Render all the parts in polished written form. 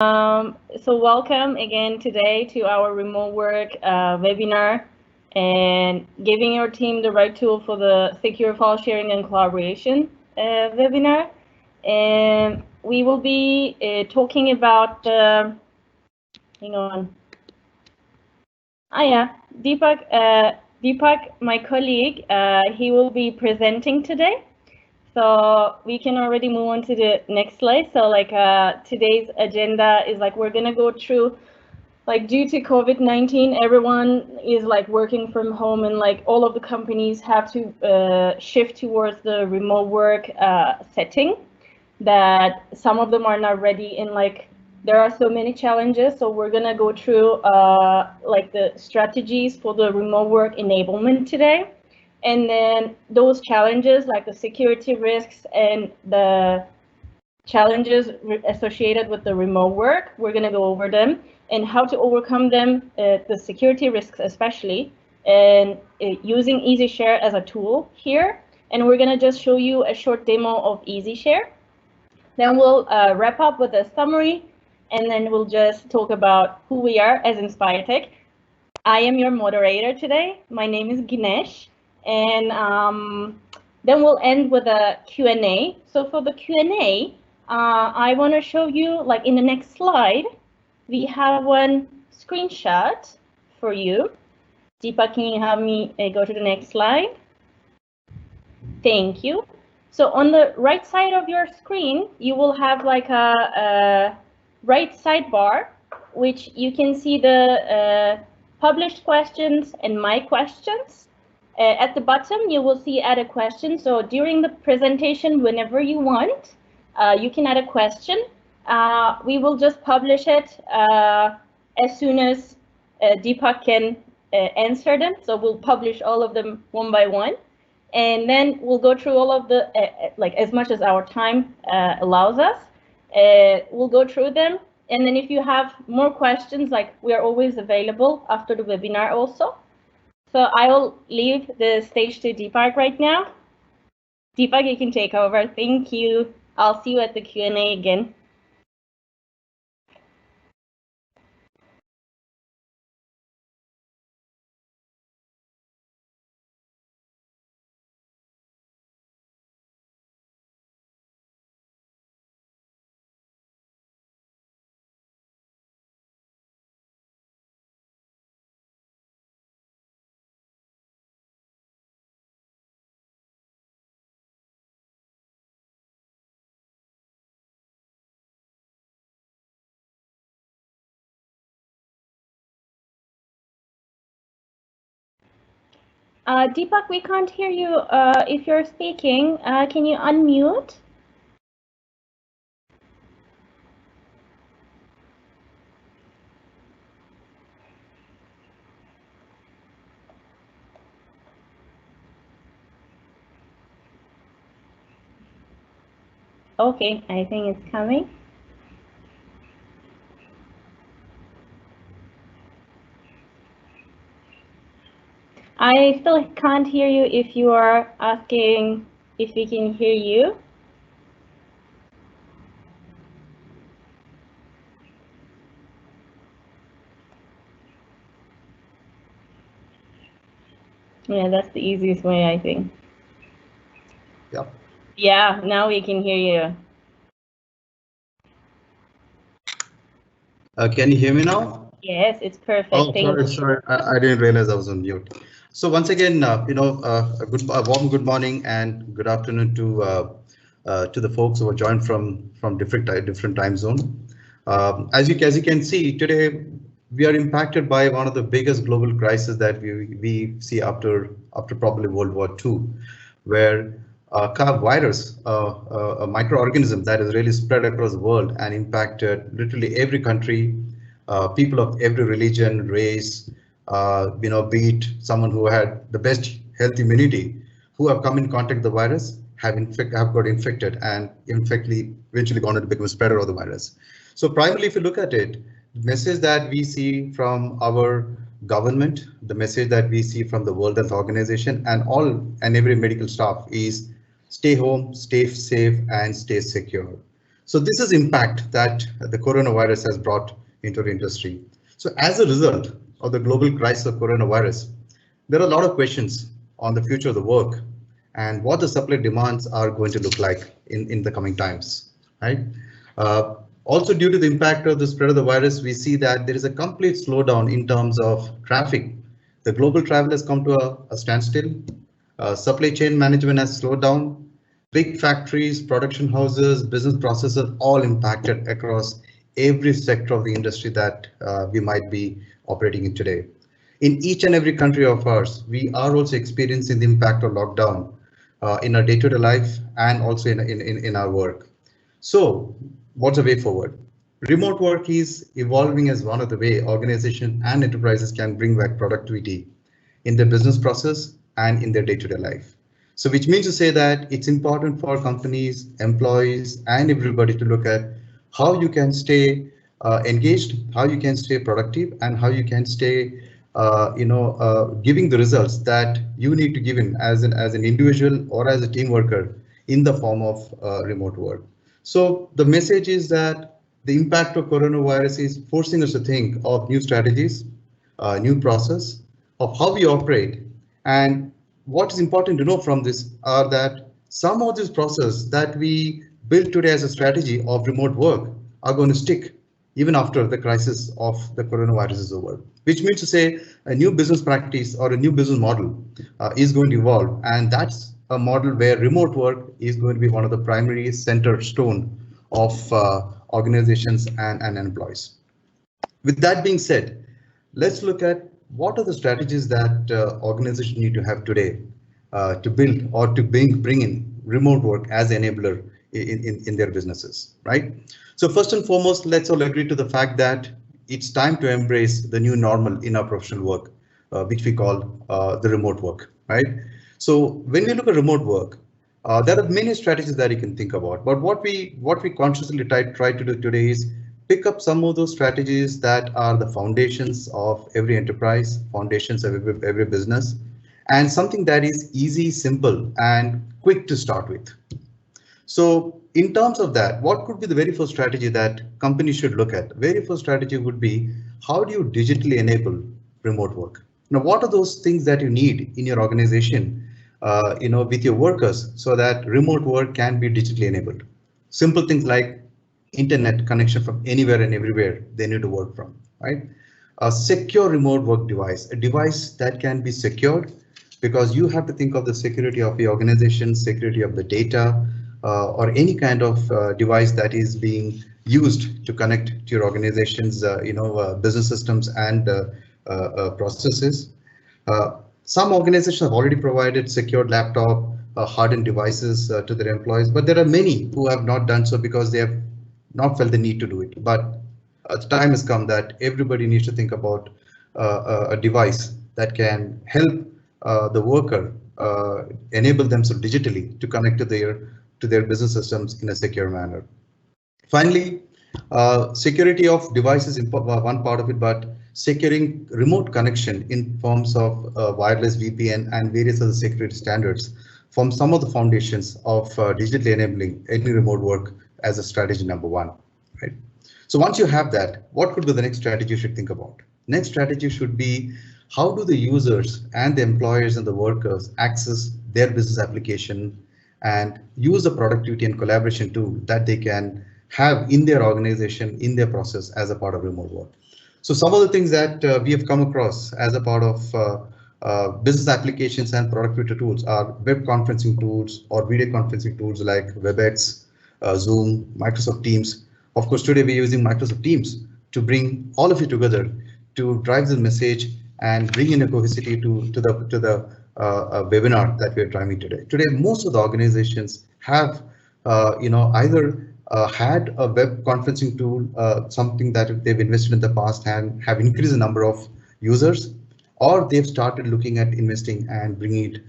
So welcome again today to our remote work webinar and giving your team the right tool for the secure file sharing and collaboration webinar. And we will be talking about the, hang on. Deepak, my colleague, he will be presenting today. So we can already move on to the next slide. So today's agenda is we're gonna go through due to COVID-19, everyone is working from home and all of the companies have to shift towards the remote work setting, that some of them are not ready and there are so many challenges. So we're gonna go through the strategies for the remote work enablement today. And then those challenges like the security risks and the challenges associated with the remote work, we're going to go over them and how to overcome them, the security risks especially, and using EasiShare as a tool here. And we're going to just show you a short demo of EasiShare. Then we'll wrap up with a summary, and then we'll just talk about who we are as InspireTech. I am your moderator today. My name is Ginesh. And then we'll end with a Q&A. So for the Q&A, I want to show you, in the next slide, we have one screenshot for you. Deepak, can you have me go to the next slide? Thank you. So on the right side of your screen, you will have a right sidebar, which you can see the published questions and my questions. At the bottom, you will see add a question. So during the presentation, whenever you want, you can add a question. We will just publish it as soon as Deepak can answer them. So we'll publish all of them one by one. And then we'll go through all of the, as much as our time allows us. We'll go through them. And then if you have more questions, we are always available after the webinar also. So I will leave the stage to Deepak right now. Deepak, you can take over. Thank you. I'll see you at the Q&A again. Deepak, we can't hear you if you're speaking. Can you unmute? Okay, I think it's coming. I still can't hear you if you are asking if we can hear you. Yeah, that's the easiest way, I think. Yep. Yeah, now we can hear you. Can you hear me now? Yes, it's perfect. Oh, sorry. I didn't realize I was on mute. So once again, a warm good morning and good afternoon to the folks who are joined from different time zone. As you can see today, we are impacted by one of the biggest global crises that we see after probably World War II, where a virus, a microorganism that is really spread across the world and impacted literally every country, people of every religion, race, be it someone who had the best health immunity, who have come in contact with the virus, have got infected and eventually gone to become a spreader of the virus. So primarily, if you look at it, the message that we see from our government, the message that we see from the World Health Organization and every medical staff is stay home, stay safe, and stay secure. So this is impact that the coronavirus has brought into the industry. So as a result of the global crisis of coronavirus, there are a lot of questions on the future of the work and what the supply demands are going to look like in the coming times, right? Also, due to the impact of the spread of the virus, we see that there is a complete slowdown in terms of traffic. The global travel has come to a standstill. Supply chain management has slowed down. Big factories, production houses, business processes all impacted across every sector of the industry that we might be operating in today. In each and every country of ours, we are also experiencing the impact of lockdown in our day-to-day life and also in our work. So what's the way forward? Remote work is evolving as one of the way organizations and enterprises can bring back productivity in their business process and in their day-to-day life. So which means to say that it's important for companies, employees, and everybody to look at how you can stay engaged, how you can stay productive, and how you can stay giving the results that you need to give in as an individual or as a team worker in the form of remote work. So the message is that the impact of coronavirus is forcing us to think of new strategies, new process of how we operate. And what is important to know from this are that some of this process that we built today as a strategy of remote work are going to stick even after the crisis of the coronavirus is over, which means to say a new business practice or a new business model is going to evolve. And that's a model where remote work is going to be one of the primary center stone of organizations and employees. With that being said, let's look at what are the strategies that organizations need to have today to build or to bring in remote work as enabler in their businesses, right? So first and foremost, let's all agree to the fact that it's time to embrace the new normal in our professional work, which we call the remote work, right? So when we look at remote work, there are many strategies that you can think about, but what we consciously try to do today is pick up some of those strategies that are the foundations of every enterprise, foundations of every business, and something that is easy, simple, and quick to start with. So in terms of that, what could be the very first strategy that companies should look at? Very first strategy would be, how do you digitally enable remote work? Now, what are those things that you need in your organization, with your workers so that remote work can be digitally enabled? Simple things like internet connection from anywhere and everywhere they need to work from, right? A secure remote work device, a device that can be secured, because you have to think of the security of the organization, security of the data, or any kind of device that is being used to connect to your organization's business systems and processes. Some organizations have already provided secured laptop, hardened devices to their employees, but there are many who have not done so because they have not felt the need to do it. But the time has come that everybody needs to think about a device that can help the worker enable themselves digitally to connect to their business systems in a secure manner. Finally, security of devices is one part of it, but securing remote connection in forms of wireless VPN and various other security standards form some of the foundations of digitally enabling any remote work as a strategy number one, right? So once you have that, what could be the next strategy you should think about? Next strategy should be, how do the users and the employers and the workers access their business application and use the productivity and collaboration tool that they can have in their organization, in their process as a part of remote work. So some of the things that we have come across as a part of business applications and productivity tools are web conferencing tools or video conferencing tools like WebEx, Zoom, Microsoft Teams. Of course, today we're using Microsoft Teams to bring all of you together to drive the message and bring in a cohesivity to the webinar that we're driving today. Today, most of the organizations have either had a web conferencing tool, something that they've invested in the past and have increased the number of users, or they've started looking at investing and bringing it,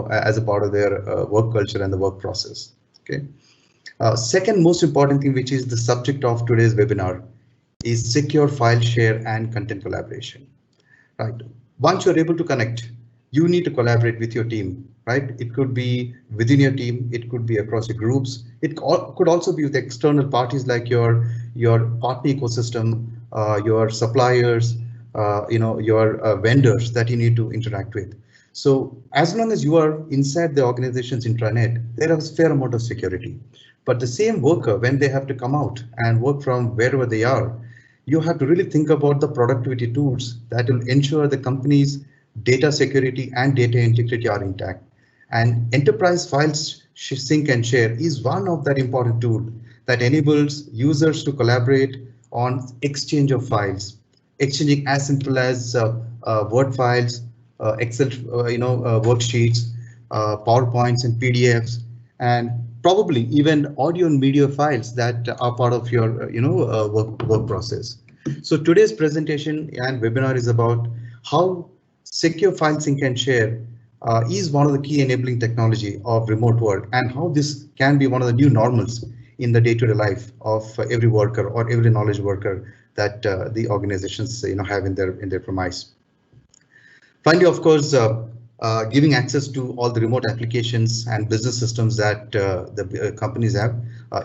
as a part of their work culture and the work process. Okay. Second most important thing, which is the subject of today's webinar, is secure file share and content collaboration. Right. Once you're able to connect you need to collaborate with your team, right? It could be within your team, it could be across your groups, could also be with external parties like your partner ecosystem, your suppliers, your vendors that you need to interact with. So as long as you are inside the organization's intranet, there is a fair amount of security. But the same worker, when they have to come out and work from wherever they are, you have to really think about the productivity tools that will ensure the company's data security and data integrity are intact. And enterprise files sync and share is one of that important tool that enables users to collaborate on exchange of files, exchanging as simple as Word files, Excel, worksheets, PowerPoints and PDFs, and probably even audio and video files that are part of your work process. So today's presentation and webinar is about how secure file sync and share is one of the key enabling technology of remote work, and how this can be one of the new normals in the day-to-day life of every worker or every knowledge worker that the organizations have in their premise. Finally, of course, giving access to all the remote applications and business systems that the companies have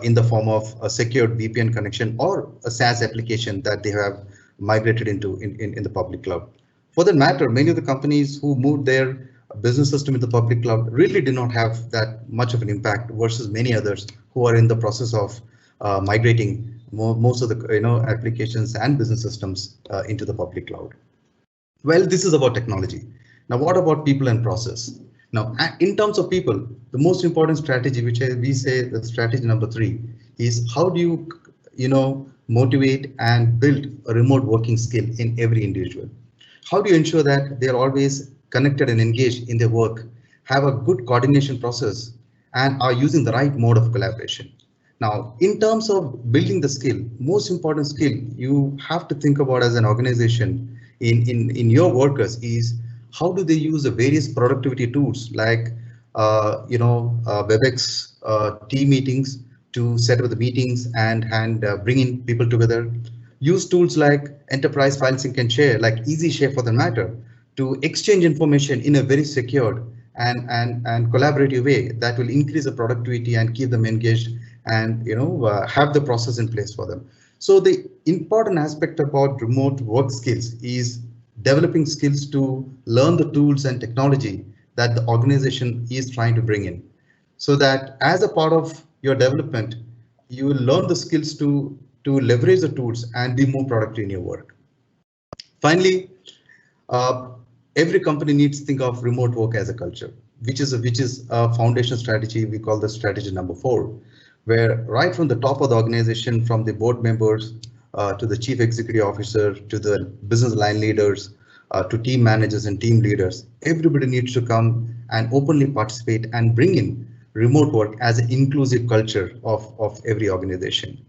in the form of a secured VPN connection or a SaaS application that they have migrated into in the public cloud. For that matter, many of the companies who moved their business system in the public cloud really did not have that much of an impact versus many others who are in the process of migrating most of the applications and business systems into the public cloud. Well, this is about technology. Now, what about people and process? Now, in terms of people, the most important strategy, which we say the strategy number 3, is how do you motivate and build a remote working skill in every individual? How do you ensure that they are always connected and engaged in their work, have a good coordination process, and are using the right mode of collaboration? Now, in terms of building the skill, most important skill you have to think about as an organization in your workers is how do they use the various productivity tools like WebEx, team meetings to set up the meetings and bring in people together. Use tools like enterprise file sync and share, like EasiShare for the matter, to exchange information in a very secured and collaborative way that will increase the productivity and keep them engaged and have the process in place for them. So the important aspect about remote work skills is developing skills to learn the tools and technology that the organization is trying to bring in, so that as a part of your development, you will learn the skills to leverage the tools and be more productive in your work. Finally, every company needs to think of remote work as a culture, which is a foundation strategy. We call the strategy number 4, where right from the top of the organization, from the board members to the chief executive officer, to the business line leaders, to team managers and team leaders, everybody needs to come and openly participate and bring in remote work as an inclusive culture of every organization.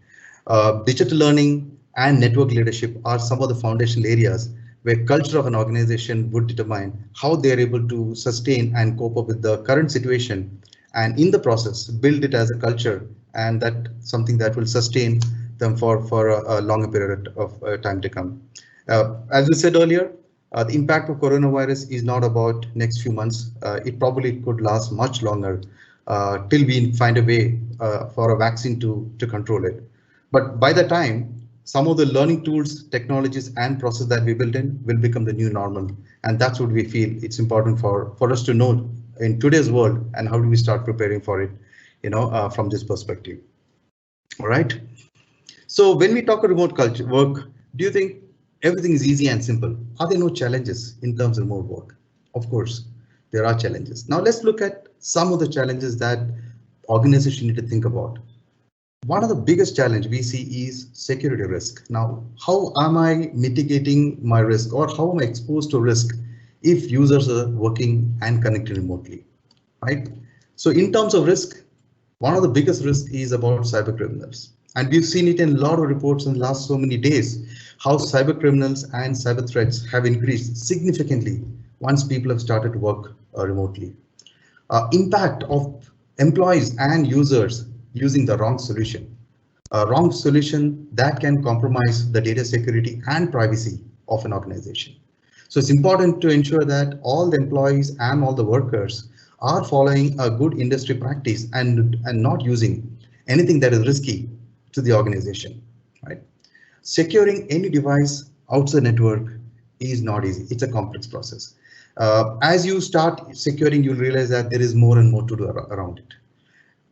Digital learning and network leadership are some of the foundational areas where culture of an organization would determine how they are able to sustain and cope up with the current situation, and in the process build it as a culture, and that something that will sustain them for a longer period of time to come. As we said earlier, the impact of coronavirus is not about next few months. It probably could last much longer till we find a way for a vaccine to control it. But by the time, some of the learning tools, technologies, and process that we build in will become the new normal. And that's what we feel it's important for us to know in today's world, and how do we start preparing for it, from this perspective. All right. So when we talk about remote culture work, do you think everything is easy and simple? Are there no challenges in terms of remote work? Of course, there are challenges. Now let's look at some of the challenges that organizations need to think about. One of the biggest challenge we see is security risk. Now, how am I mitigating my risk, or how am I exposed to risk if users are working and connected remotely, right? So in terms of risk, one of the biggest risks is about cyber criminals. And we've seen it in a lot of reports in the last so many days, how cyber criminals and cyber threats have increased significantly once people have started to work remotely. Impact of employees and users using the wrong solution. A wrong solution that can compromise the data security and privacy of an organization. So it's important to ensure that all the employees and all the workers are following a good industry practice and not using anything that is risky to the organization, right? Securing any device outside network is not easy. It's a complex process. As you start securing, you'll realize that there is more and more to do around it.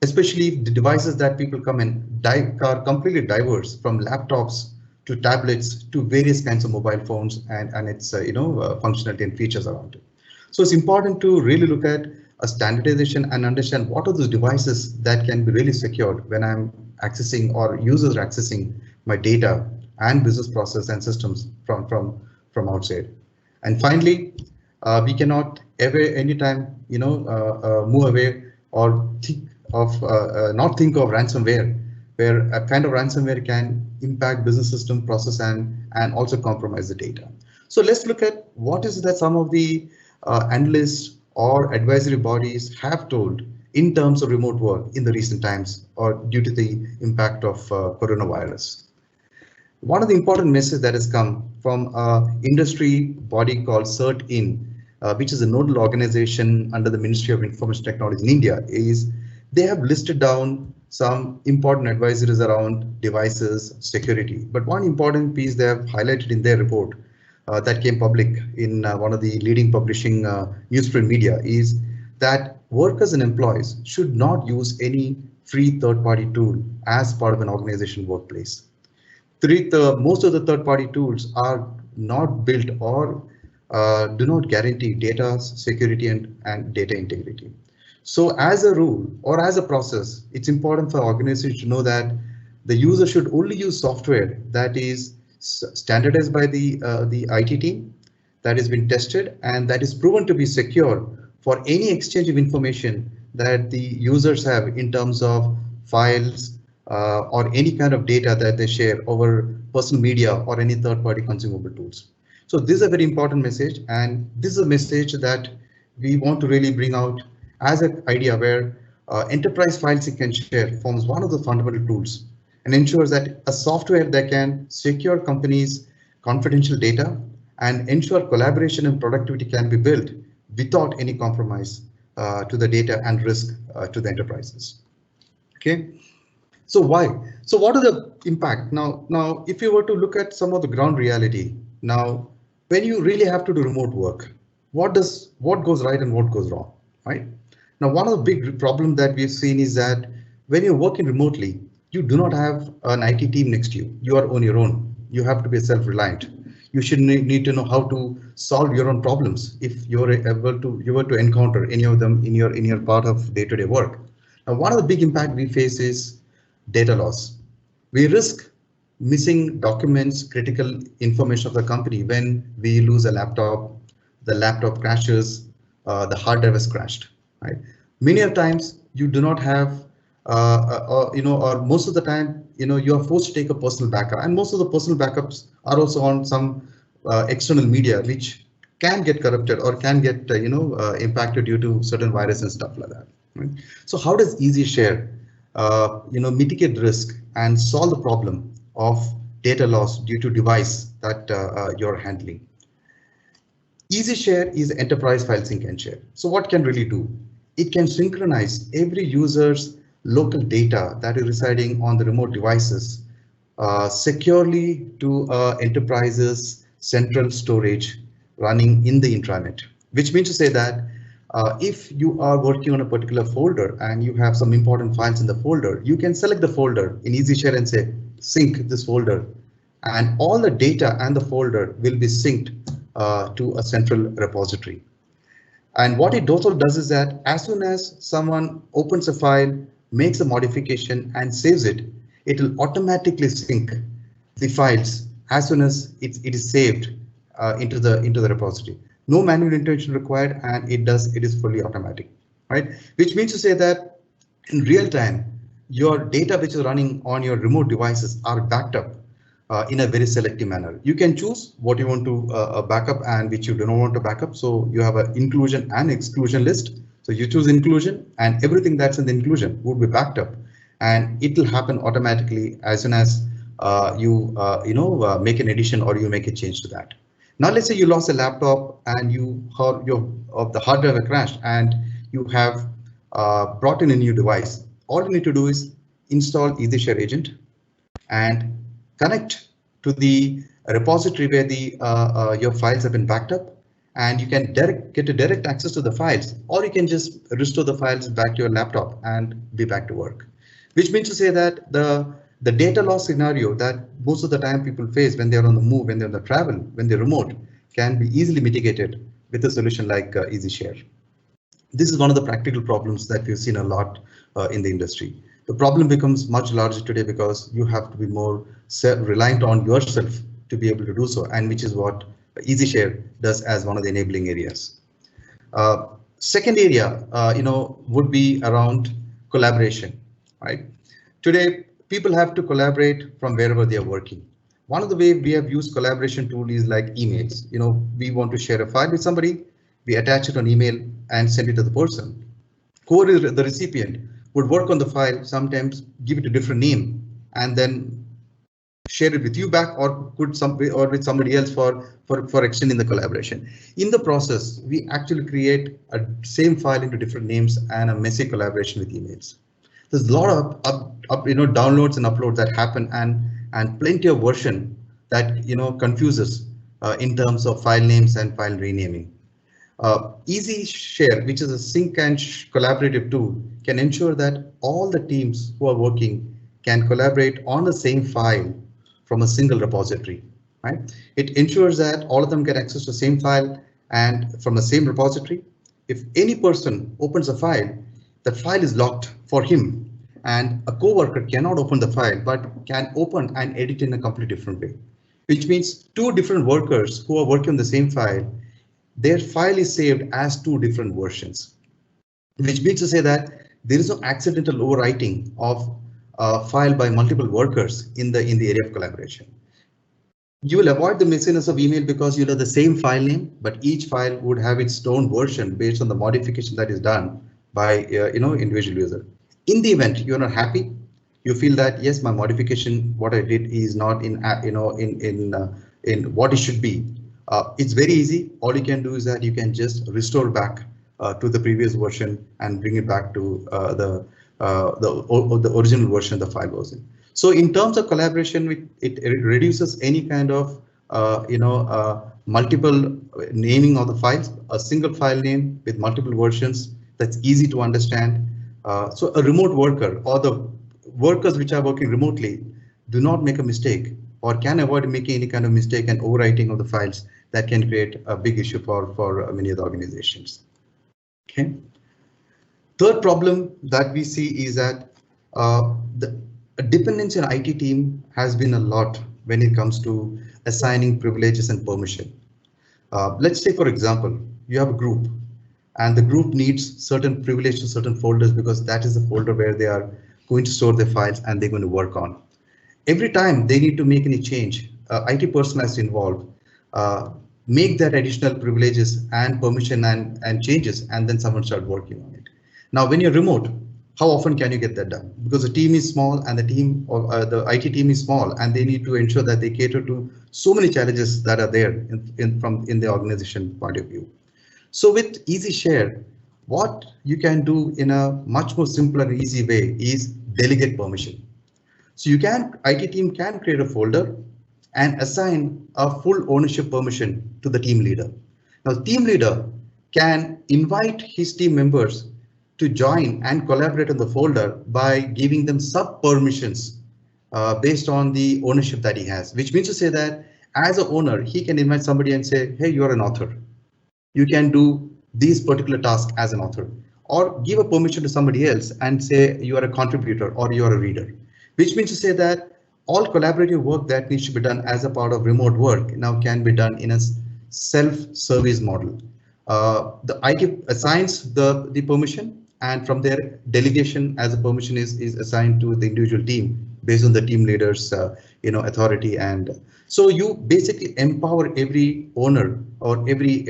Especially if the devices that people come in are completely diverse, from laptops to tablets to various kinds of mobile phones and its functionality and features around it. So it's important to really look at a standardization and understand what are those devices that can be really secured when I'm accessing or users are accessing my data and business process and systems from outside. And finally, we cannot ever anytime move away or think of not think of ransomware, where a kind of ransomware can impact business system process and also compromise the data. So let's look at what is that some of the analysts or advisory bodies have told in terms of remote work in the recent times or due to the impact of coronavirus. One of the important messages that has come from an industry body called CERT-IN, which is a nodal organization under the Ministry of Information Technology in India, is they have listed down some important advisories around devices security. But one important piece they have highlighted in their report that came public in one of the leading publishing newsprint media is that workers and employees should not use any free third-party tool as part of an organization workplace. Most of the third-party tools are not built or do not guarantee data security and data integrity. So as a rule or as a process, it's important for organizations to know that the user should only use software that is standardized by the IT team, that has been tested and that is proven to be secure for any exchange of information that the users have in terms of files or any kind of data that they share over personal media or any third-party consumable tools. So this is a very important message, and this is a message that we want to really bring out as an idea where enterprise file sync and share forms one of the fundamental tools and ensures that a software that can secure companies' confidential data and ensure collaboration and productivity can be built without any compromise to the data and risk to the enterprises. Okay, so why? So what are the impact? Now, if you were to look at some of the ground reality, now when you really have to do remote work, what goes right and what goes wrong, right? Now, one of the big problems that we've seen is that when you're working remotely, you do not have an IT team next to you. You are on your own. You have to be self-reliant. You should need to know how to solve your own problems if you were to encounter any of them in your part of day-to-day work. Now, one of the big impact we face is data loss. We risk missing documents, critical information of the company when we lose a laptop, the laptop crashes, the hard drive is crashed. Right? Many of times you do not have, or most of the time, you are forced to take a personal backup, and most of the personal backups are also on some external media, which can get corrupted or can get, impacted due to certain virus and stuff like that. Right? So how does EasiShare, mitigate risk and solve the problem of data loss due to device that you're handling? EasiShare is enterprise file sync and share. So what can really do? It can synchronize every user's local data that is residing on the remote devices securely to enterprise's central storage running in the intranet, which means to say that if you are working on a particular folder and you have some important files in the folder, you can select the folder in EasiShare and say sync this folder, and all the data and the folder will be synced to a central repository. And what it also does is that as soon as someone opens a file, makes a modification and saves it, it will automatically sync the files as soon as it is saved into the repository. No manual intervention required, and it is fully automatic, right? Which means to say that in real time, your data which is running on your remote devices are backed up in a very selective manner. You can choose what you want to backup and which you do not want to backup. So you have an inclusion and exclusion list. So you choose inclusion, and everything that's in the inclusion would be backed up, and it will happen automatically as soon as you make an addition or you make a change to that. Now let's say you lost a laptop and the hard drive crashed and you have brought in a new device. All you need to do is install EasyShare agent and connect to the repository where your files have been backed up, and you can get a direct access to the files, or you can just restore the files back to your laptop and be back to work. Which means to say that the data loss scenario that most of the time people face when they're on the move, when they're on the travel, when they're remote, can be easily mitigated with a solution like EasyShare. This is one of the practical problems that we've seen a lot in the industry. The problem becomes much larger today because you have to be more reliant on yourself to be able to do so, and which is what EasyShare does as one of the enabling areas. Second area, would be around collaboration, right? Today, people have to collaborate from wherever they are working. One of the way we have used collaboration tool is like emails. We want to share a file with somebody, we attach it on email and send it to the person. Whoever is the recipient would work on the file, sometimes give it a different name, and then share it with you back, or with somebody else for extending the collaboration. In the process, we actually create a same file into different names and a messy collaboration with emails. There's a lot of downloads and uploads that happen, and plenty of version that confuses in terms of file names and file renaming. EasyShare, which is a sync and collaborative tool, can ensure that all the teams who are working can collaborate on the same file from a single repository. Right? It ensures that all of them get access to the same file and from the same repository. If any person opens a file, the file is locked for him, and a coworker cannot open the file but can open and edit in a completely different way. Which means two different workers who are working on the same file, their file is saved as two different versions, which means to say that there is no accidental overwriting of a file by multiple workers in the area of collaboration. You will avoid the messiness of email because you'll have the same file name, but each file would have its own version based on the modification that is done by individual user. In the event you're not happy, you feel that yes, my modification, what I did is not in what it should be. It's very easy. All you can do is that you can just restore back to the previous version and bring it back to the original version the file was in. So in terms of collaboration, it reduces any kind of multiple naming of the files, a single file name with multiple versions that's easy to understand. So a remote worker or the workers which are working remotely do not make a mistake or can avoid making any kind of mistake and overwriting of the files that can create a big issue for many of the organizations. Okay. Third problem that we see is that the dependency on IT team has been a lot when it comes to assigning privileges and permission. Let's say, for example, you have a group and the group needs certain privilege to certain folders because that is the folder where they are going to store their files and they're going to work on. Every time they need to make any change, IT person has to involve, make that additional privileges and permission and changes, and then someone start working on it. Now, when you're remote, how often can you get that done? Because the team is small and the team or the IT team is small, and they need to ensure that they cater to so many challenges that are there in the organization point of view. So with EasyShare, what you can do in a much more simpler and easy way is delegate permission. So IT team can create a folder and assign a full ownership permission to the team leader. Now, the team leader can invite his team members to join and collaborate on the folder by giving them sub permissions based on the ownership that he has, which means to say that as an owner, he can invite somebody and say, hey, you're an author. You can do these particular tasks as an author, or give a permission to somebody else and say you are a contributor or you are a reader, which means to say that all collaborative work that needs to be done as a part of remote work now can be done in a self-service model. The IT assigns the permission, and from there delegation as a permission is assigned to the individual team based on the team leader's authority. And so you basically empower every owner or every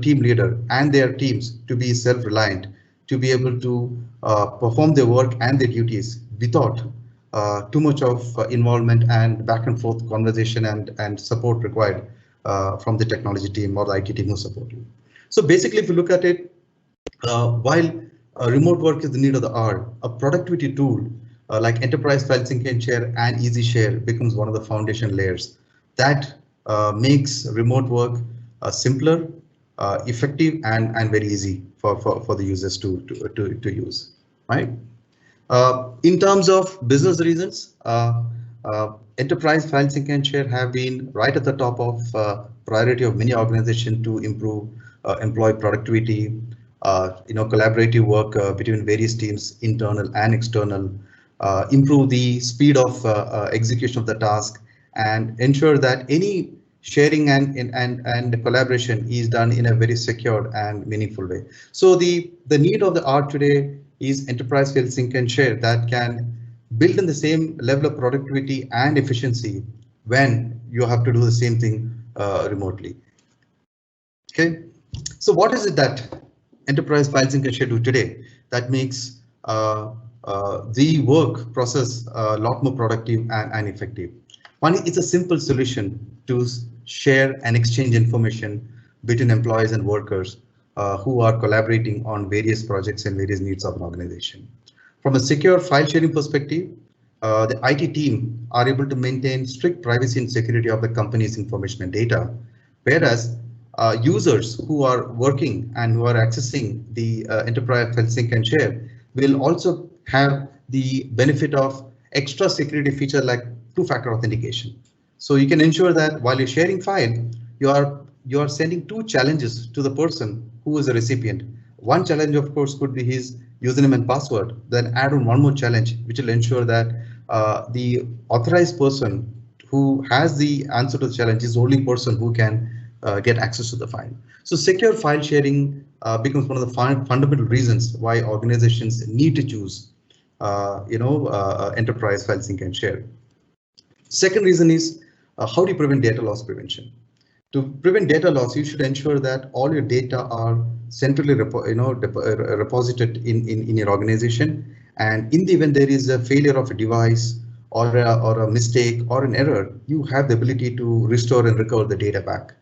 team leader and their teams to be self-reliant, to be able to perform their work and their duties without too much of involvement and back and forth conversation and support required from the technology team or the IT team who support you. So basically, if you look at it, while remote work is the need of the hour, a productivity tool like enterprise file sync and share and EasyShare becomes one of the foundation layers that makes remote work simpler, effective, and very easy for the users to use, right? In terms of business reasons, enterprise file sync and share have been right at the top of priority of many organizations to improve employee productivity, collaborative work between various teams, internal and external, improve the speed of execution of the task, and ensure that any sharing and collaboration is done in a very secure and meaningful way. So the need of the hour today is enterprise file sync and share that can build in the same level of productivity and efficiency when you have to do the same thing remotely. Okay, so what is it that enterprise file sync and share do today that makes the work process a lot more productive and effective? One, it's a simple solution to share and exchange information between employees and workers who are collaborating on various projects and various needs of an organization. From a secure file sharing perspective, the IT team are able to maintain strict privacy and security of the company's information and data, whereas users who are working and who are accessing the enterprise file sync and share will also have the benefit of extra security feature like two-factor authentication. So you can ensure that while you're sharing file, you are sending two challenges to the person who is a recipient. One challenge, of course, could be his username and password. Then add on one more challenge, which will ensure that the authorized person who has the answer to the challenge is the only person who can get access to the file. So secure file sharing becomes one of the fundamental reasons why organizations need to choose, enterprise file sync and share. Second reason is how do you prevent data loss prevention? To prevent data loss, you should ensure that all your data are centrally reposited in your organization. And in the event there is a failure of a device or a mistake or an error, you have the ability to restore and recover the data back.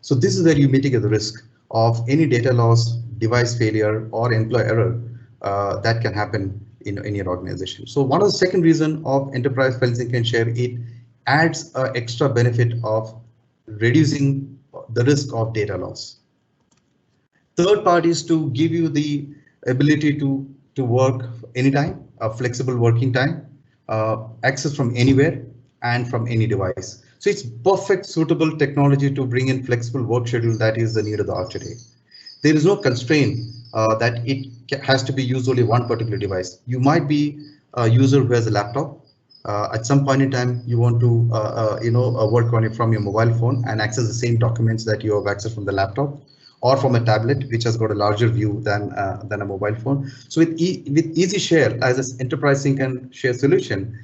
So this is where you mitigate the risk of any data loss, device failure, or employee error that can happen in your organization. So one of the second reason of enterprise file sync and share, it adds an extra benefit of reducing the risk of data loss. Third part is to give you the ability to work anytime, a flexible working time, access from anywhere and from any device. So it's perfect suitable technology to bring in flexible work schedule that is the need of the hour today. There is no constraint that it has to be used only one particular device. You might be a user who has a laptop. At some point in time, you want to work on it from your mobile phone and access the same documents that you have access from the laptop or from a tablet, which has got a larger view than a mobile phone. So with EasyShare as an enterprise sync and share solution,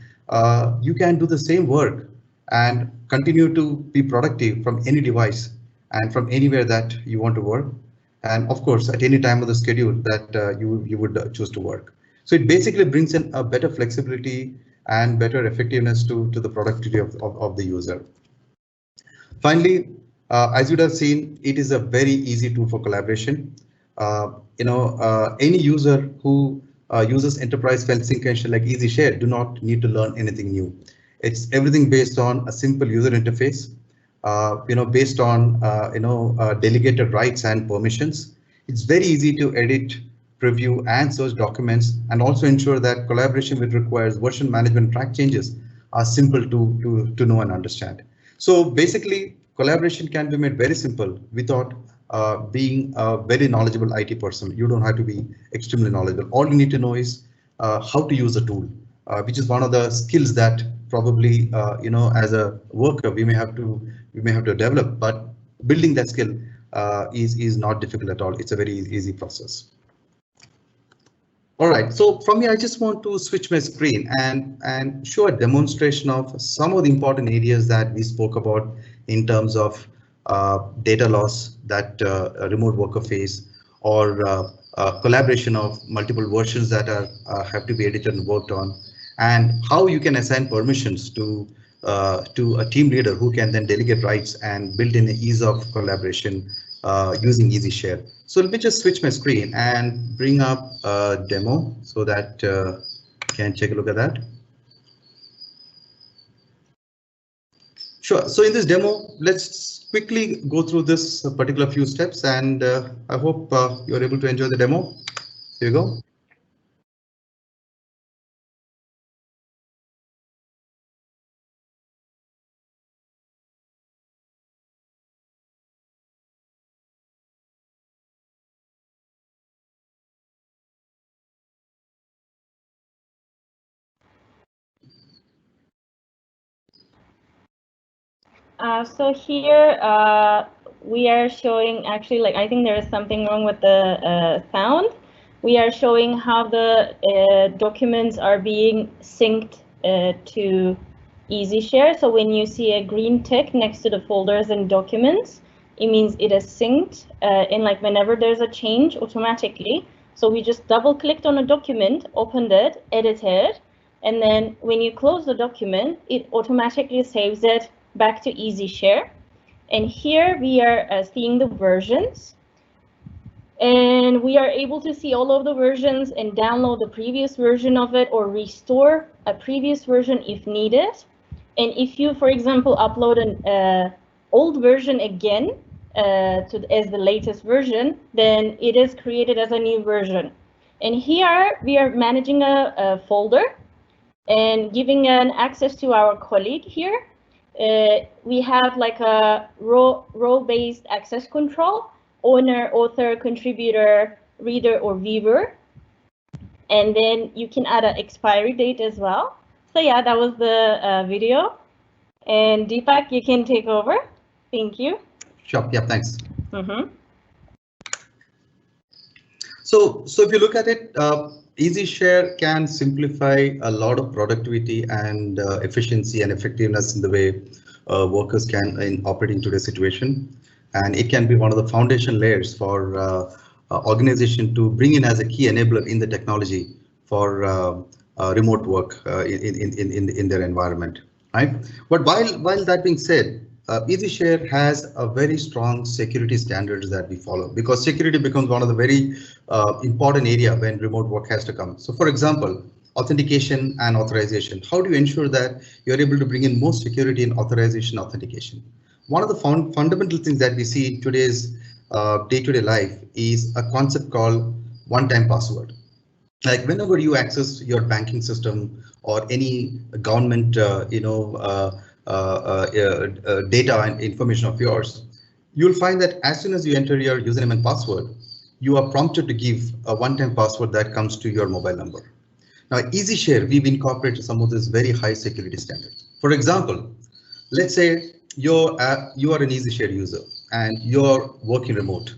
you can do the same work and continue to be productive from any device and from anywhere that you want to work. And of course, at any time of the schedule that you would choose to work. So it basically brings in a better flexibility and better effectiveness to the productivity of the user. Finally, as you would have seen, it is a very easy tool for collaboration. Any user who uses enterprise file sync and share like EasyShare do not need to learn anything new. It's everything based on a simple user interface, based on delegated rights and permissions. It's very easy to edit, preview, and search documents, and also ensure that collaboration which requires version management track changes are simple to know and understand. So basically, collaboration can be made very simple without being a very knowledgeable IT person. You don't have to be extremely knowledgeable. All you need to know is how to use the tool, which is one of the skills that probably as a worker we may have to develop. But building that skill is not difficult at all. It's a very easy process. All right, so from here, I just want to switch my screen and show a demonstration of some of the important areas that we spoke about in terms of data loss that a remote worker face, or collaboration of multiple versions that have to be edited and worked on, and how you can assign permissions to to a team leader who can then delegate rights and build in the ease of collaboration using EasiShare. So let me just switch my screen and bring up a demo so that can take a look at that. Sure. So in this demo, let's quickly go through this particular few steps, and I hope you're able to enjoy the demo. Here you go. So here we are showing, actually, like, I think there is something wrong with the sound. We are showing how the documents are being synced to EasiShare. So when you see a green tick next to the folders and documents, it means it is synced in, like, whenever there's a change automatically. So we just double clicked on a document, opened it, edited, and then when you close the document, it automatically saves it back to EasiShare. And here we are seeing the versions. And we are able to see all of the versions and download the previous version of it or restore a previous version if needed. And if you, for example, upload an old version again as the latest version, then it is created as a new version. And here we are managing a folder and giving an access to our colleague here. We have like a role-based access control, owner, author, contributor, reader, or viewer. And then you can add an expiry date as well. So yeah, that was the video. And Deepak, you can take over. Thank you. Sure. Yeah, thanks. So if you look at it, EasiShare can simplify a lot of productivity and efficiency and effectiveness in the way workers can in operating today's situation. And it can be one of the foundation layers for organization to bring in as a key enabler in the technology for remote work in their environment, right? But while that being said, EasiShare has a very strong security standards that we follow, because security becomes one of the very important area when remote work has to come. So for example, authentication and authorization. How do you ensure that you're able to bring in more security in authorization authentication? One of the fundamental things that we see in today's day-to-day life is a concept called one-time password. Like whenever you access your banking system or any government, data and information of yours, you'll find that as soon as you enter your username and password, you are prompted to give a one-time password that comes to your mobile number. Now, EasiShare, we've incorporated some of this very high security standards. For example, let's say you are an EasiShare user and you're working remote.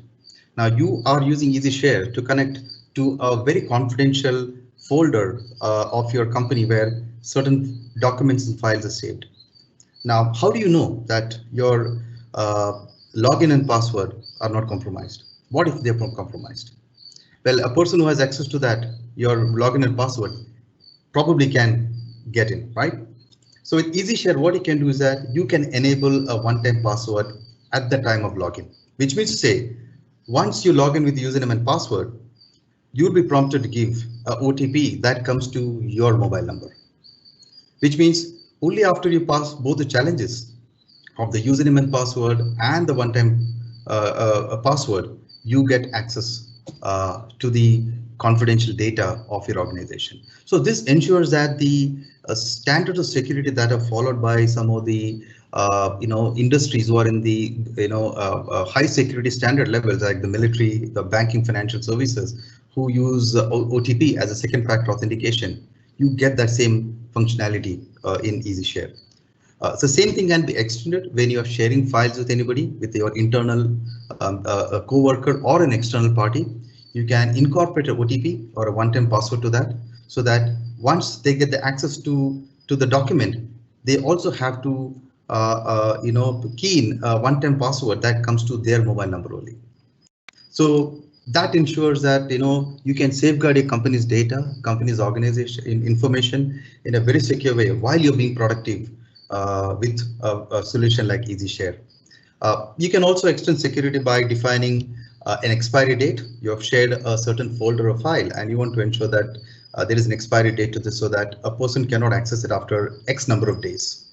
Now you are using EasiShare to connect to a very confidential folder of your company where certain documents and files are saved. Now, how do you know that your login and password are not compromised? What if they're compromised? Well, a person who has access to that, your login and password, probably can get in, right? So with EasiShare, what you can do is that you can enable a one-time password at the time of login, which means to say, once you log in with the username and password, you'll be prompted to give a OTP that comes to your mobile number, which means only after you pass both the challenges of the username and password and the one-time password, you get access to the confidential data of your organization. So this ensures that the standards of security that are followed by some of the industries who are in the high security standard levels, like the military, the banking, financial services, who use OTP as a second factor authentication, you get that same functionality in EasiShare. So same thing can be extended when you're sharing files with anybody, with your internal co-worker or an external party. You can incorporate an OTP or a one-time password to that, so that once they get the access to the document, they also have to key in a one-time password that comes to their mobile number only. So that ensures that you can safeguard a company's data, company's organization information in a very secure way while you're being productive with a solution like EasiShare. You can also extend security by defining an expiry date. You have shared a certain folder or file and you want to ensure that there is an expiry date to this so that a person cannot access it after X number of days.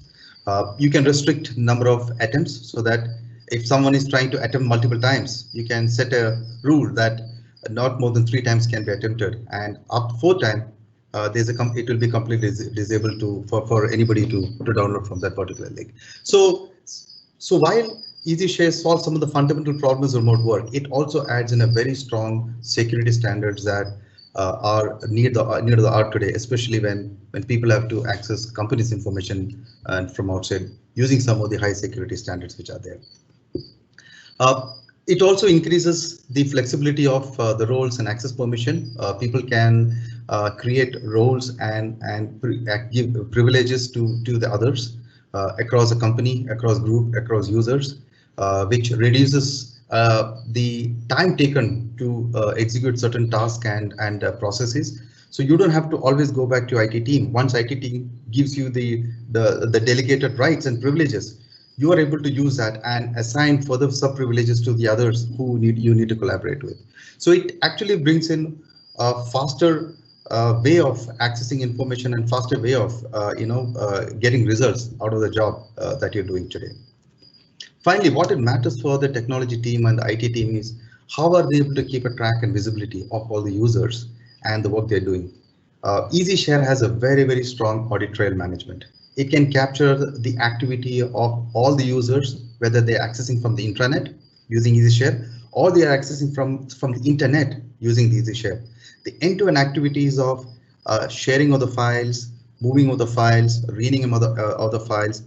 You can restrict number of attempts so that if someone is trying to attempt multiple times, you can set a rule that not more than 3 times can be attempted, and up to 4 times it will be completely disabled for anybody to download from that particular link. So while EasiShare solves some of the fundamental problems of remote work, it also adds in a very strong security standards that are near the art today, especially when people have to access companies' information from outside using some of the high security standards which are there. It also increases the flexibility of the roles and access permission. People can create roles and give privileges to the others across a company, across group, across users, which reduces the time taken to execute certain tasks and processes. So you don't have to always go back to IT team. Once IT team gives you the delegated rights and privileges, you are able to use that and assign further sub privileges to the others who you need to collaborate with. So it actually brings in a faster way of accessing information and faster way of getting results out of the job that you're doing today. Finally, what it matters for the technology team and the IT team is how are they able to keep a track and visibility of all the users and the work they're doing. EasiShare has a very strong audit trail management. It can capture the activity of all the users, whether they're accessing from the intranet using EasiShare or they are accessing from the internet using the EasiShare. The end-to-end activities of sharing of the files, moving of the files, reading of the files,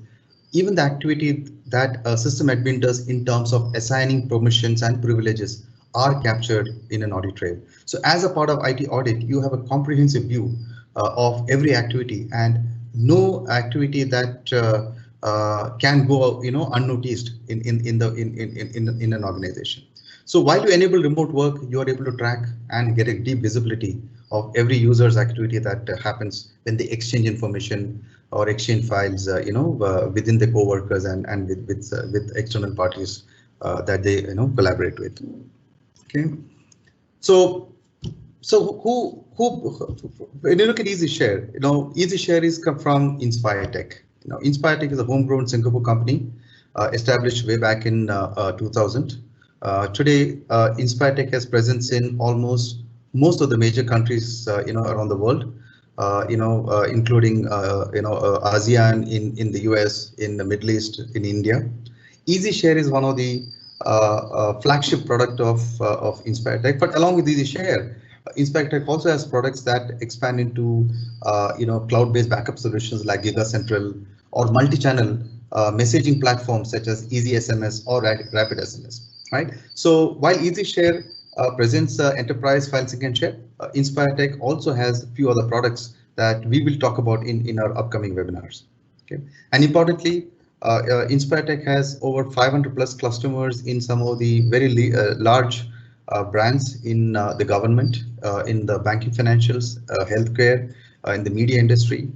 even the activity that a system admin does in terms of assigning permissions and privileges are captured in an audit trail. So as a part of IT audit, you have a comprehensive view of every activity and no activity that can go unnoticed in an organization. So while you enable remote work, you are able to track and get a deep visibility of every user's activity that happens when they exchange information or exchange files, within the co-workers and with external parties that they collaborate with. Okay, so who when you look at EasiShare, EasiShare is come from InspireTech. InspireTech is a homegrown Singapore company established way back in 2000. Today, InspireTech has presence in almost most of the major countries around the world, including ASEAN, in the US, in the Middle East, in India. EasiShare is one of the flagship product of InspireTech, but along with EasiShare, InspireTech also has products that expand into cloud-based backup solutions like GigaCentral or multi-channel messaging platforms such as EasySMS or Rapid SMS. Right. So while EasiShare presents enterprise file sync and share, InspireTech also has a few other products that we will talk about in our upcoming webinars. Okay, and importantly, InspireTech has over 500 plus customers in some of the very large brands in the government, in the banking, financials, healthcare, in the media industry,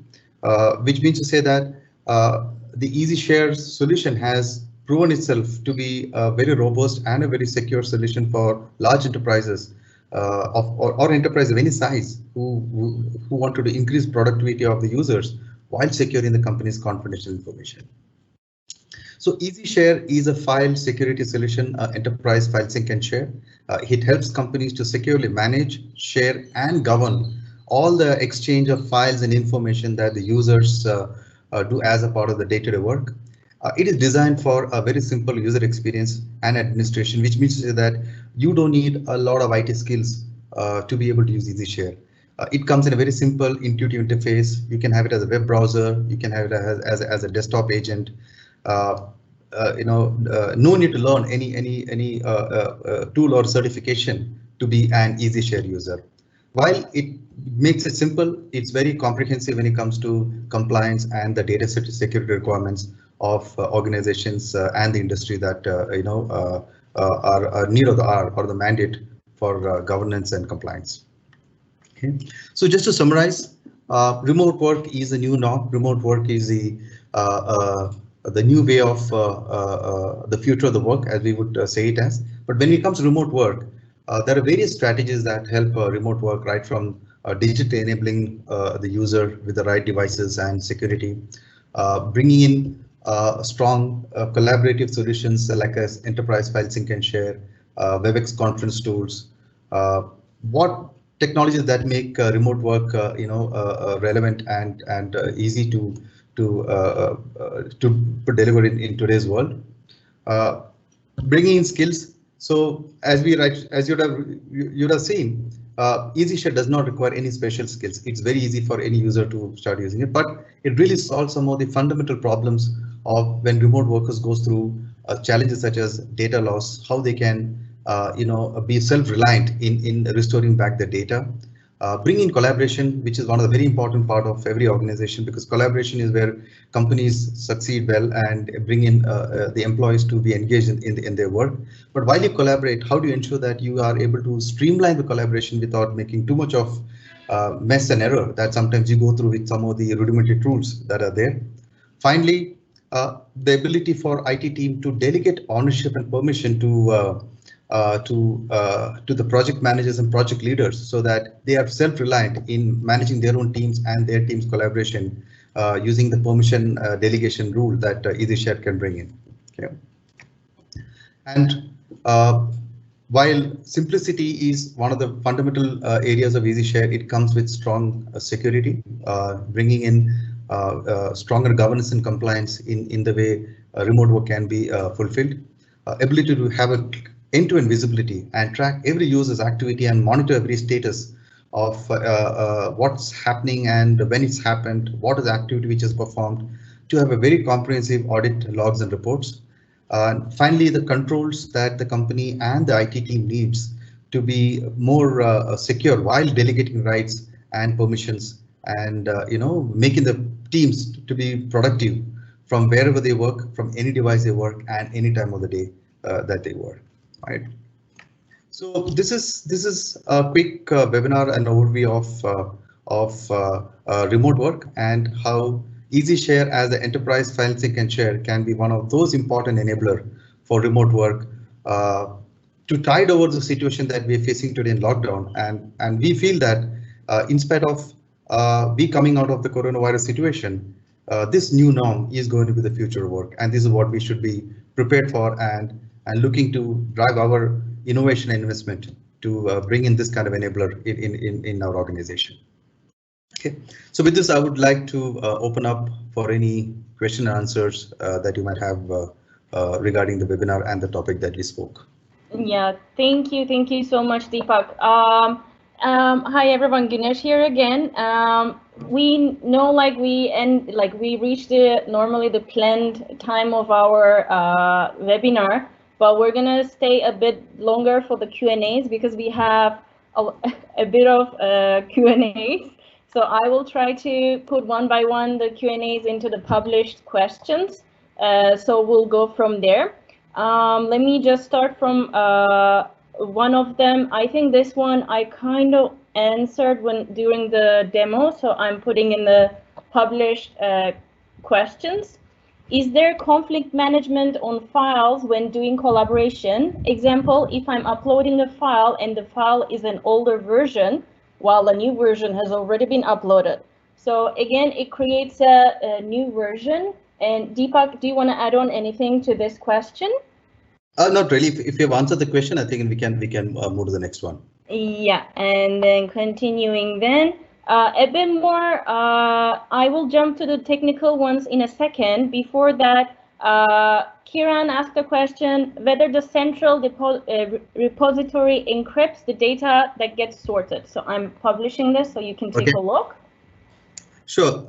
which means to say that the EasiShare solution has proven itself to be a very robust and a very secure solution for large enterprises or enterprise of any size who wanted to increase productivity of the users while securing the company's confidential information. So EasiShare is a file security solution, enterprise file sync and share. It helps companies to securely manage, share and govern all the exchange of files and information that the users do as a part of the day-to-day work. It is designed for a very simple user experience and administration, which means to say that you don't need a lot of IT skills to be able to use EasiShare. It comes in a very simple, intuitive interface. You can have it as a web browser. You can have it as a desktop agent. No need to learn any tool or certification to be an EasiShare user. While it makes it simple, it's very comprehensive when it comes to compliance and the data security requirements of organizations and the industry that are near the hour or the mandate for governance and compliance. Okay, so just to summarize, remote work is a new norm. Remote work is the the new way of the future of the work, as we would say it as. But when it comes to remote work, there are various strategies that help remote work, right from digitally enabling the user with the right devices and security, bringing in strong collaborative solutions like as enterprise file sync and share, WebEx conference tools. What technologies that make remote work, relevant and easy to deliver in today's world. Bringing in skills. So as you'd have seen, EasyShare does not require any special skills. It's very easy for any user to start using it, but it really solves some of the fundamental problems of when remote workers goes through challenges such as data loss, how they can be self-reliant in restoring back the data. Bring in collaboration, which is one of the very important part of every organization, because collaboration is where companies succeed well and bring in the employees to be engaged in their work. But while you collaborate, how do you ensure that you are able to streamline the collaboration without making too much of mess and error that sometimes you go through with some of the rudimentary tools that are there. Finally, the ability for IT team to delegate ownership and permission to the project managers and project leaders, so that they are self-reliant in managing their own teams and their team's collaboration using the permission delegation rule that EasyShare can bring in. Okay. And while simplicity is one of the fundamental areas of EasyShare, it comes with strong security, bringing in stronger governance and compliance in the way remote work can be fulfilled. Ability to have a end-to-end visibility and track every user's activity and monitor every status of what's happening and when it's happened, what is the activity which is performed, to have a very comprehensive audit logs and reports. Finally, the controls that the company and the IT team needs to be more secure while delegating rights and permissions, and making the teams to be productive from wherever they work, from any device they work, and any time of the day that they work. Right. So this is a quick webinar and overview of remote work and how EasyShare as the enterprise file sync and share can be one of those important enabler for remote work to tide over the situation that we're facing today in lockdown. And we feel that in spite of we coming out of the coronavirus situation, this new norm is going to be the future of work, and this is what we should be prepared for and looking to drive our innovation and investment to bring in this kind of enabler in our organization. Okay, so with this, I would like to open up for any question and answers that you might have regarding the webinar and the topic that we spoke. Yeah, thank you so much, Deepak. Hi everyone, Ganesh here again. We know we reached normally the planned time of our webinar, but we're gonna stay a bit longer for the Q&As because we have a bit of Q&As. So I will try to put one by one the Q&As into the published questions. So we'll go from there. Let me just start from one of them. I think this one I kind of answered during the demo, so I'm putting in the published questions. Is there conflict management on files when doing collaboration? Example, if I'm uploading a file and the file is an older version, while a new version has already been uploaded. So again, it creates a new version. And Deepak, do you want to add on anything to this question? Not really. If you have answered the question, I think we can move to the next one. Yeah, and then continuing then. A bit more, I will jump to the technical ones in a second. Before that, Kiran asked a question whether the central repository encrypts the data that gets sorted. So I'm publishing this so you can take a look. Sure.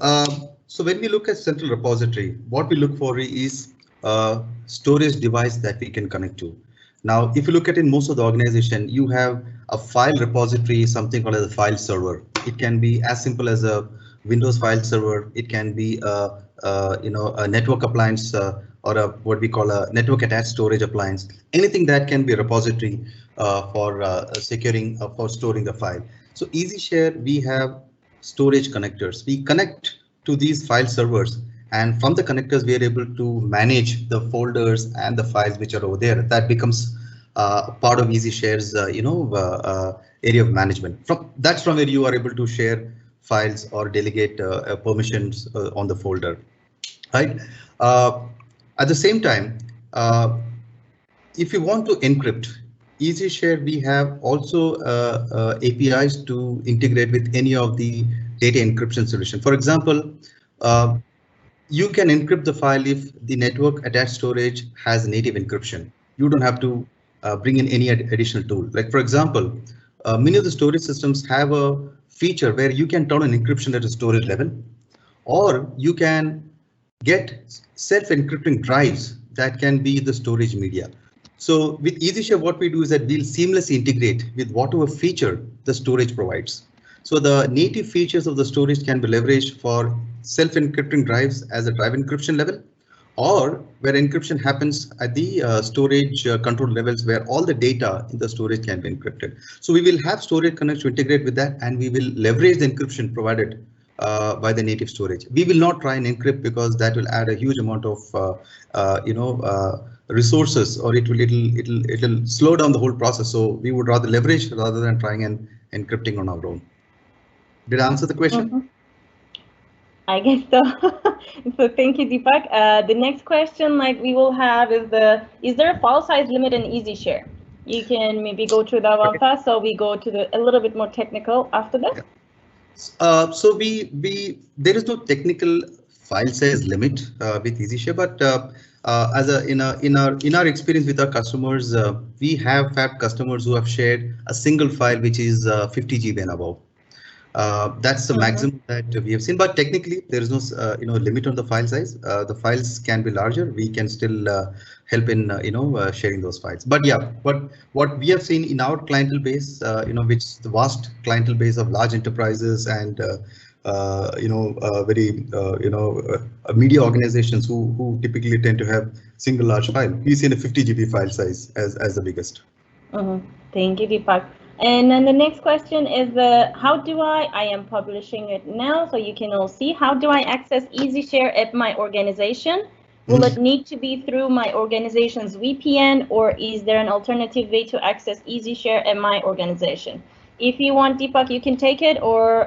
So when we look at central repository, what we look for is a storage device that we can connect to. Now, if you look at in most of the organization, you have a file repository, something called as a file server. It can be as simple as a Windows file server. It can be a network appliance or what we call a network attached storage appliance. Anything that can be a repository for securing for storing the file. So EasyShare, we have storage connectors. We connect to these file servers And from the connectors, we are able to manage the folders and the files which are over there. That becomes part of EasyShare's area of management. That's from where you are able to share files or delegate permissions on the folder, right? At the same time, if you want to encrypt EasyShare, we have also APIs to integrate with any of the data encryption solution. For example, you can encrypt the file if the network attached storage has native encryption. You don't have to bring in any additional tool. Like for example, many of the storage systems have a feature where you can turn on encryption at a storage level, or you can get self-encrypting drives that can be the storage media. So with EasyShare, what we do is that we'll seamlessly integrate with whatever feature the storage provides. So the native features of the storage can be leveraged for self-encrypting drives as a drive encryption level, or where encryption happens at the storage control levels where all the data in the storage can be encrypted. So we will have storage connects to integrate with that, and we will leverage the encryption provided by the native storage. We will not try and encrypt because that will add a huge amount of resources, or it'll slow down the whole process. So we would rather leverage rather than trying and encrypting on our own. Did I answer the question? Mm-hmm. I guess so. So thank you, Deepak. The next question we will have is there a file size limit in EasyShare? You can maybe go through that one fast, so we go to a little bit more technical after that. Yeah. So there is no technical file size limit with EasyShare, but in our experience with our customers, we have had customers who have shared a single file which is 50 GB and above. That's the maximum that we have seen, but technically there is no limit on the file size. The files can be larger. We can still help in sharing those files. But yeah, what we have seen in our clientele base, which the vast clientele base of large enterprises and media organizations who typically tend to have single large file. We've seen a 50 GB file size as the biggest. Thank you, Deepak. And then the next question is how do I am publishing it now, so you can all see, how do I access EasyShare at my organization? Will it need to be through my organization's VPN, or is there an alternative way to access EasyShare at my organization? If you want, Deepak, you can take it, or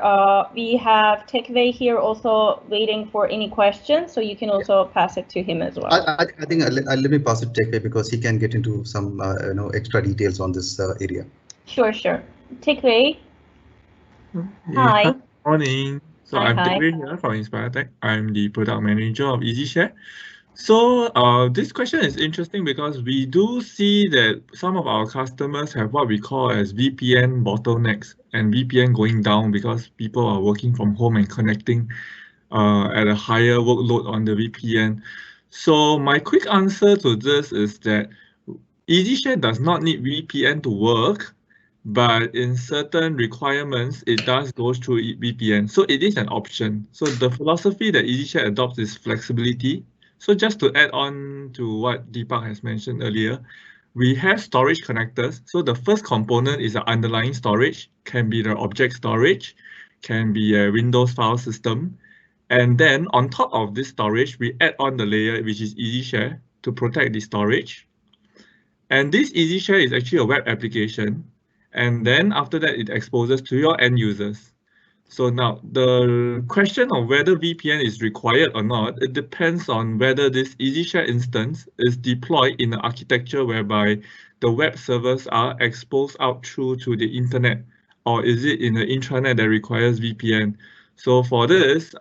we have Tekve here also waiting for any questions, so you can also pass it to him as well. I think let me pass it to Tekve because he can get into some extra details on this area. Sure. Tekve. Hi. Good morning. So I'm Tekve here from InspireTech. I'm the product manager of EasyShare. So this question is interesting because we do see that some of our customers have what we call as VPN bottlenecks and VPN going down because people are working from home and connecting at a higher workload on the VPN. So my quick answer to this is that EasyShare does not need VPN to work, but in certain requirements, it does go through VPN. So it is an option. So the philosophy that EasyShare adopts is flexibility. So just to add on to what Deepak has mentioned earlier, we have storage connectors. So the first component is the underlying storage, can be the object storage, can be a Windows file system. And then on top of this storage, we add on the layer, which is EasyShare, to protect the storage. And this EasyShare is actually a web application. And then after that, it exposes to your end users. So now the question of whether VPN is required or not, it depends on whether this EasyShare instance is deployed in an architecture whereby the web servers are exposed out through to the internet, or is it in the intranet that requires VPN? So for this,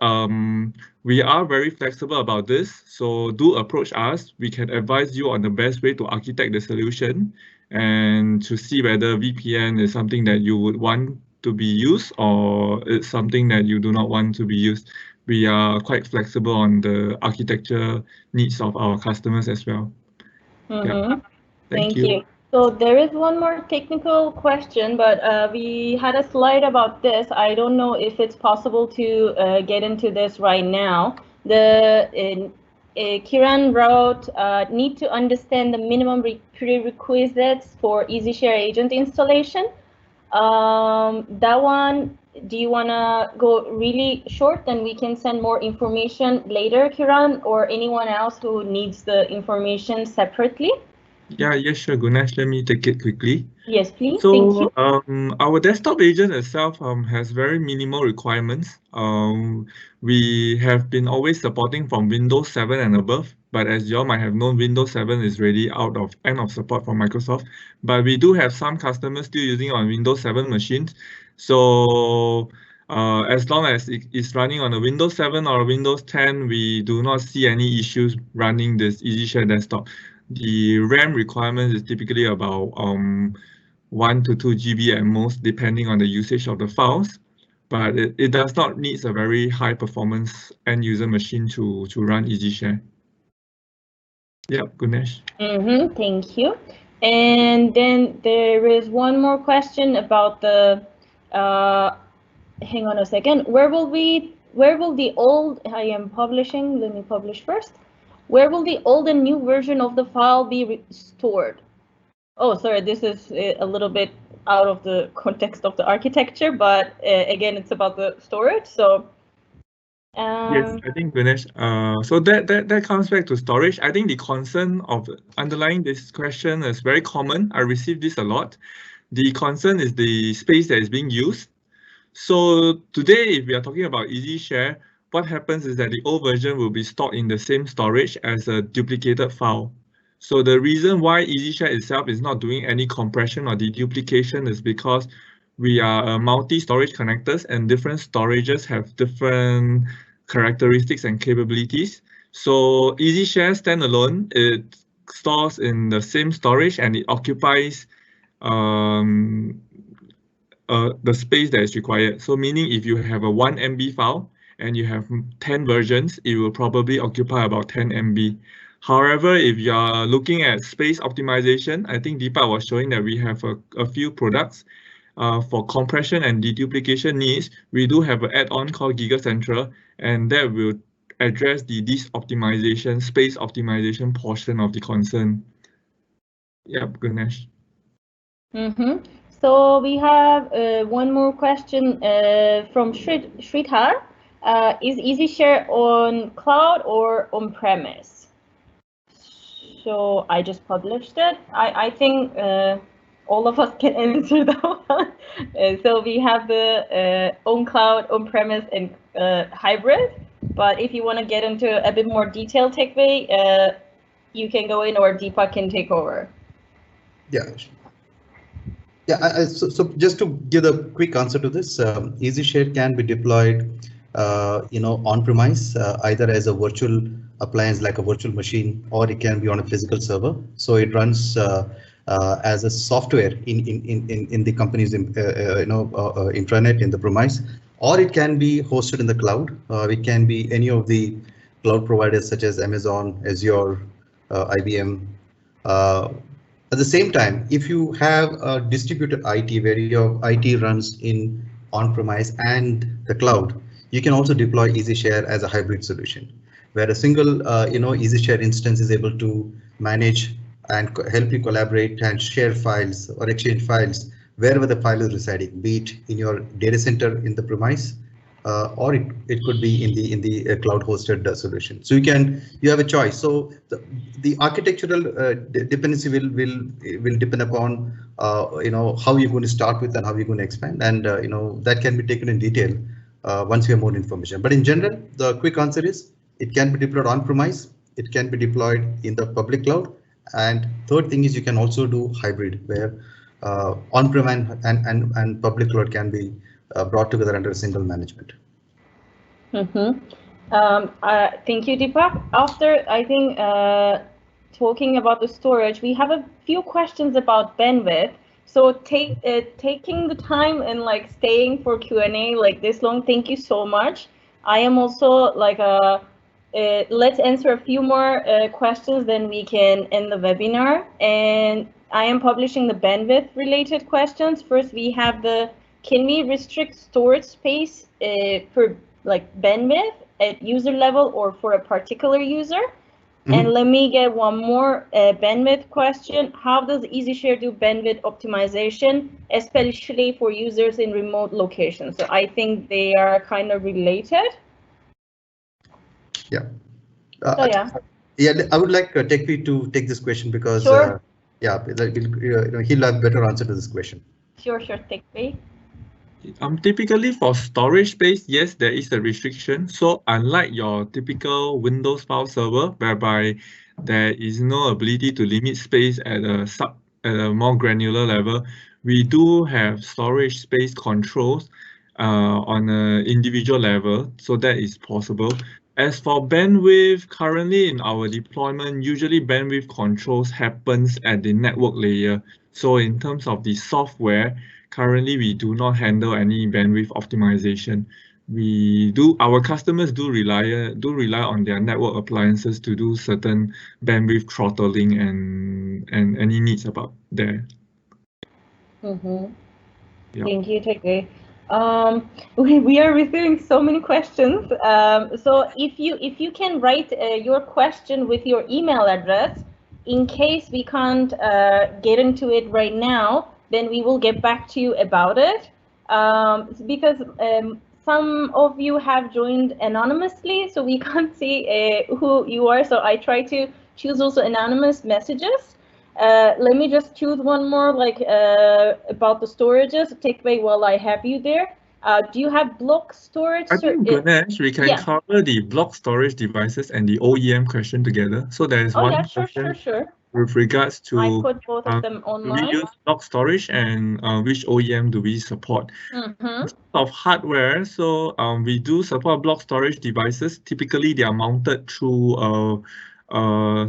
we are very flexible about this. So do approach us. We can advise you on the best way to architect the solution and to see whether VPN is something that you would want to be used or it's something that you do not want to be used. We are quite flexible on the architecture needs of our customers as well. Yeah. Thank you. So there is one more technical question, but we had a slide about this. I don't know if it's possible to get into this right now. Kiran wrote, need to understand the minimum prerequisites for EasyShare agent installation. That one, do you want to go really short? Then we can send more information later, Kiran, or anyone else who needs the information separately. Yeah, yes, sure, Gunesh. Let me take it quickly. Yes, please. Thank you. Our desktop agent itself has very minimal requirements. We have been always supporting from Windows 7 and above, but as you all might have known, Windows 7 is really end of support for Microsoft. But we do have some customers still using on Windows 7 machines. So as long as it is running on a Windows 7 or a Windows 10, we do not see any issues running this EasyShare desktop. The RAM requirement is typically about 1 to 2 GB at most, depending on the usage of the files. But it does not need a very high performance end user machine to run EasyShare. Yep, Gunesh. Thank you. And then there is one more question about the, hang on a second, where will the old, I am publishing, let me publish first. Where will the old and new version of the file be stored? Oh, sorry, this is a little bit out of the context of the architecture, but again, it's about the storage. So yes, I think Gunesh. So that comes back to storage. I think the concern of underlying this question is very common. I receive this a lot. The concern is the space that is being used. So today, if we are talking about EasyShare, what happens is that the old version will be stored in the same storage as a duplicated file. So the reason why EasyShare itself is not doing any compression or deduplication is because we are multi-storage connectors and different storages have different characteristics and capabilities. So EasyShare standalone, it stores in the same storage and it occupies the space that is required. So meaning if you have a 1 MB file and you have 10 versions, it will probably occupy about 10 MB. However, if you are looking at space optimization, I think Deepak was showing that we have a few products for compression and deduplication needs. We do have an add-on called GigaCentral, and that will address the disk optimization, space optimization portion of the concern. Yep, Ganesh. So we have one more question from Sridhar. Is EasyShare on cloud or on premise? So I just published it. I think all of us can answer that one. So we have the on cloud, on premise, and hybrid. But if you want to get into a bit more detailed takeaway, you can go in, or Deepak can take over. Yeah. Yeah, so just to give a quick answer to this, EasyShare can be deployed, on-premise, either as a virtual appliance like a virtual machine, or it can be on a physical server. So it runs as a software in the company's intranet in the premise, or it can be hosted in the cloud. It can be any of the cloud providers such as Amazon, Azure, IBM. At the same time, if you have a distributed IT where your IT runs in on-premise and the cloud, you can also deploy EasyShare as a hybrid solution, where a single EasyShare instance is able to manage and help you collaborate and share files or exchange files wherever the file is residing, be it in your data center in the premise, or it could be in the cloud hosted solution. So you have a choice. So the architectural dependency will depend upon how you're going to start with and how you're going to expand, and that can be taken in detail once we have more information. But in general, the quick answer is it can be deployed on premise, it can be deployed in the public cloud, and third thing is you can also do hybrid, where on-prem and public cloud can be brought together under a single management. Thank you, Deepak. After, I think, talking about the storage, we have a few questions about bandwidth. So taking the time and like staying for Q&A like this long, thank you so much. I am also like let's answer a few more questions, then we can end the webinar. And I am publishing the bandwidth related questions. First, we have can we restrict storage space for like bandwidth at user level or for a particular user? And let me get one more bandwidth question. How does EasiShare do bandwidth optimization, especially for users in remote locations? So I think they are kind of related. Yeah. Yeah, I would like Tekvi to take this question because sure. He'll have better answer to this question. Sure, Tekvi. Typically for storage space, yes, there is a restriction. So unlike your typical Windows file server, whereby there is no ability to limit space at a more granular level, we do have storage space controls on an individual level, so that is possible. As for bandwidth, currently in our deployment, usually bandwidth controls happens at the network layer. So in terms of the software, currently we do not handle any bandwidth optimization. Our customers do rely on their network appliances to do certain bandwidth throttling and any needs about there. Yeah. Thank you, Tekvi. We are receiving so many questions. So if you can write your question with your email address, in case we can't get into it right now, then we will get back to you about it. Because some of you have joined anonymously, so we can't see who you are. So I try to choose also anonymous messages. Let me just choose one more, about the storages. Tekvi, while I have you there. Do you have block storage? I think, Ganesh, we can cover the block storage devices and the OEM question together. So there is one question with regards to I put both of them online. Do we use block storage and which OEM do we support? In terms of hardware, so we do support block storage devices. Typically, they are mounted through a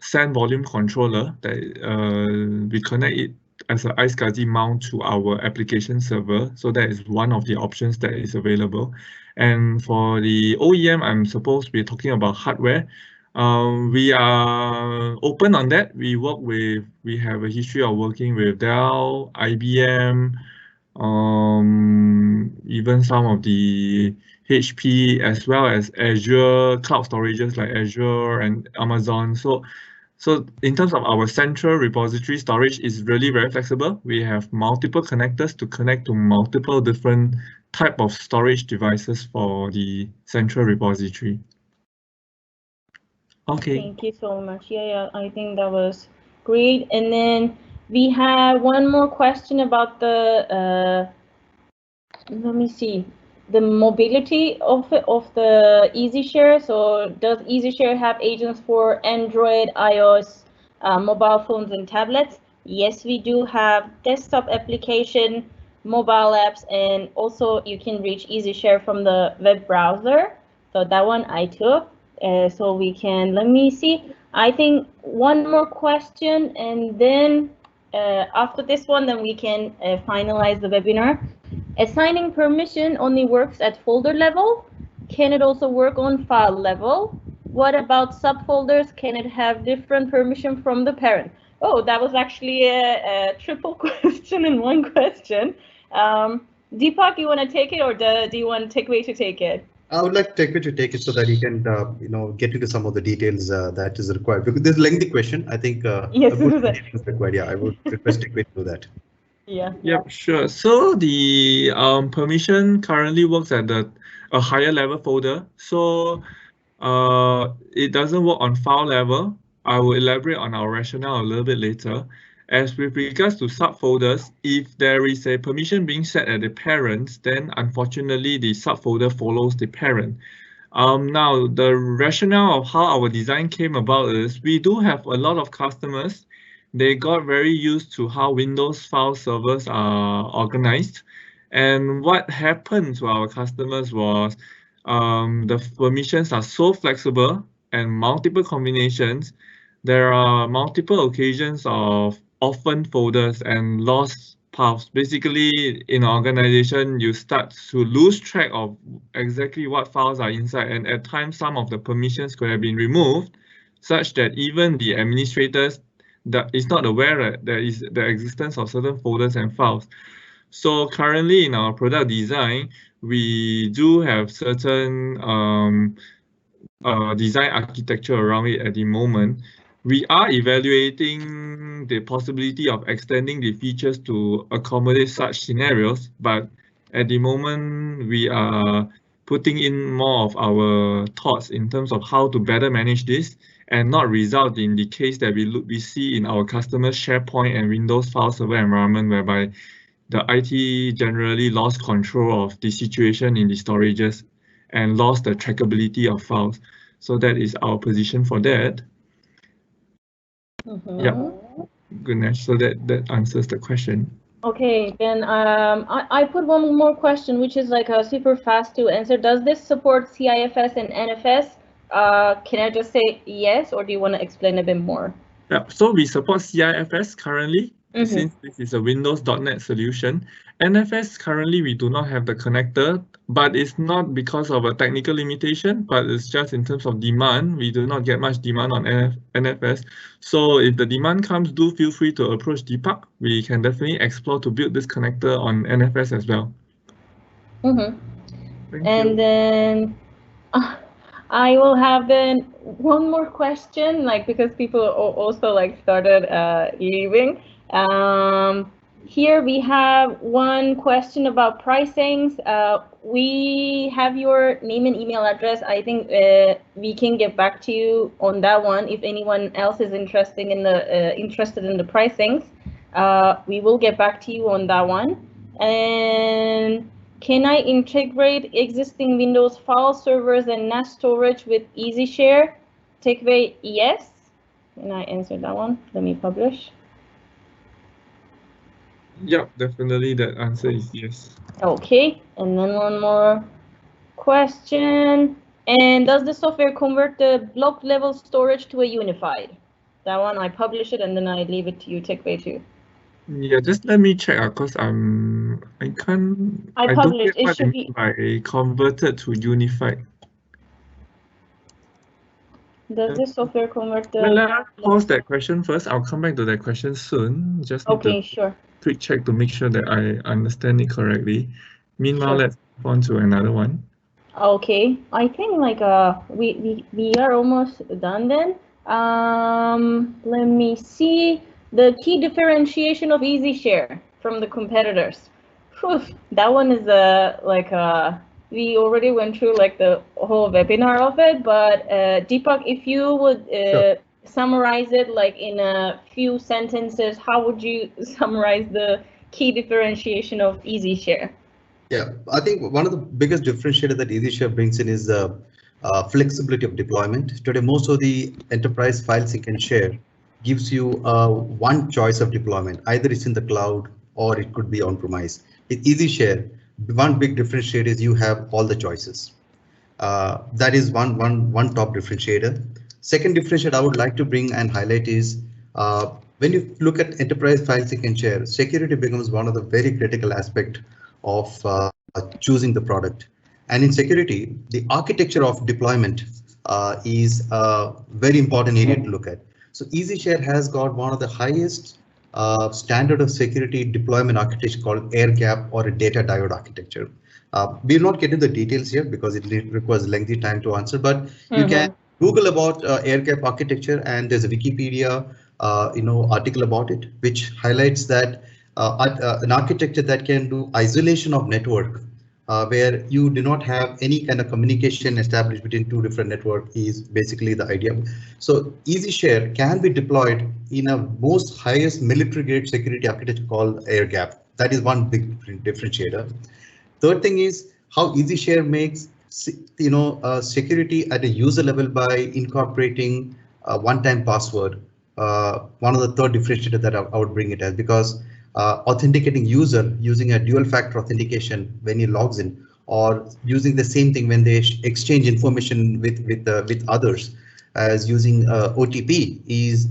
SAN volume controller that we connect it as an iSCSI mount to our application server. So that is one of the options that is available. And for the OEM, I'm supposed we're talking about hardware. We are open on that. We have a history of working with Dell, IBM, even some of the HP, as well as Azure cloud storages like Azure and Amazon. So in terms of our central repository storage is really very flexible. We have multiple connectors to connect to multiple different type of storage devices for the central repository. Okay. Thank you so much. Yeah, I think that was great. And then we have one more question about the let me see, the mobility of the EasiShare. So does EasiShare have agents for Android, iOS, mobile phones and tablets? Yes, we do have desktop application, mobile apps, and also you can reach EasiShare from the web browser. So that one I took. So we can, let me see, I think one more question, and then after this one, then we can finalize the webinar. Assigning permission only works at folder level. Can it also work on file level? What about subfolders? Can it have different permission from the parent? Oh, that was actually a triple question in one question. Deepak, you want to take it, or do you want Tekvi to take it? I would like Tekvi to take it so that he can, get into some of the details that is required. Because this is a lengthy question. I think yes, a good detail is required. Yeah, I would request Tekvi to do that. Yeah, sure. So the permission currently works at a higher level folder. So it doesn't work on file level. I will elaborate on our rationale a little bit later. As with regards to subfolders, if there is a permission being set at the parent, then unfortunately the subfolder follows the parent. Now, the rationale of how our design came about is we do have a lot of customers. They got very used to how Windows file servers are organized. And what happened to our customers was the permissions are so flexible and multiple combinations. There are multiple occasions of orphan folders and lost paths. Basically, in an organization, you start to lose track of exactly what files are inside. And at times, some of the permissions could have been removed, such that even the administrators that is not aware that there is the existence of certain folders and files. So currently in our product design, we do have certain design architecture around it at the moment. We are evaluating the possibility of extending the features to accommodate such scenarios, but at the moment we are putting in more of our thoughts in terms of how to better manage this and not result in the case that we see in our customers' SharePoint and Windows file server environment, whereby the IT generally lost control of the situation in the storages and lost the trackability of files. So that is our position for that. Yeah, goodness. So that answers the question. Okay, then I put one more question, which is like a super fast to answer. Does this support CIFS and NFS? Can I just say yes, or do you want to explain a bit more? Yeah, so we support CIFS currently, since this is a Windows.NET solution. NFS currently we do not have the connector, but it's not because of a technical limitation, but it's just in terms of demand. We do not get much demand on NFS. So if the demand comes, do feel free to approach Deepak. We can definitely explore to build this connector on NFS as well. And then I will have then one more question, like, because people also like started leaving. Here we have one question about pricings. We have your name and email address. I think we can get back to you on that one. If anyone else is interested in the pricings, we will get back to you on that one. And can I integrate existing Windows file servers and NAS storage with EasiShare? Takeaway, yes. Can I answer that one? Let me publish. Yeah, definitely that answer is yes. Okay, and then one more question. And does the software convert the block level storage to a unified? That one I publish it and then I leave it to you, Takeaway too. Yeah, just let me check because I don't get what you mean by converted to unified. Does this software convert the... Well, let's pause that question first. I'll come back to that question soon. Just need to quick check to make sure that I understand it correctly. Meanwhile, let's move on to another one. Okay, I think like we are almost done then. Let me see the key differentiation of EasiShare from the competitors. Whew, that one is we already went through like the whole webinar of it, but Deepak, if you would summarize it like in a few sentences, how would you summarize the key differentiation of EasiShare? Yeah, I think one of the biggest differentiators that EasiShare brings in is the flexibility of deployment. Today, most of the enterprise file sync and share gives you one choice of deployment. Either it's in the cloud or it could be on-premise. With EasiShare, one big differentiator is you have all the choices. That is one top differentiator. Second differentiator I would like to bring and highlight is when you look at enterprise file sync and share, security becomes one of the very critical aspects of choosing the product. And in security, the architecture of deployment is a very important area to look at. So EasiShare has got one of the highest standard of security deployment architecture called air gap or a data diode architecture. We'll not get into the details here because it requires lengthy time to answer, but you can Google about air gap architecture and there's a Wikipedia article about it, which highlights that an architecture that can do isolation of network where you do not have any kind of communication established between two different networks is basically the idea. So EasiShare can be deployed in a most highest military grade security architecture called air gap. That is one big differentiator. Third thing is how EasiShare makes security at a user level by incorporating a one-time password. One of the third differentiator that I would bring it as, because authenticating user using a dual factor authentication when he logs in, or using the same thing when they exchange information with others as using OTP is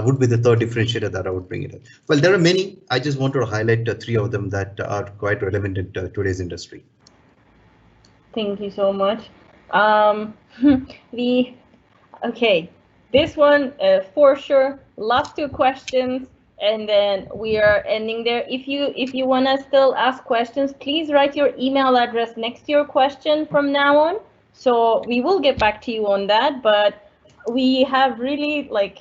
would be the third differentiator that I would bring it up. Well, there are many. I just wanted to highlight three of them that are quite relevant in today's industry. Thank you so much. Okay, this one for sure. Last two questions, and then we are ending there. If you wanna still ask questions, please write your email address next to your question from now on, So we will get back to you on that, but we have really like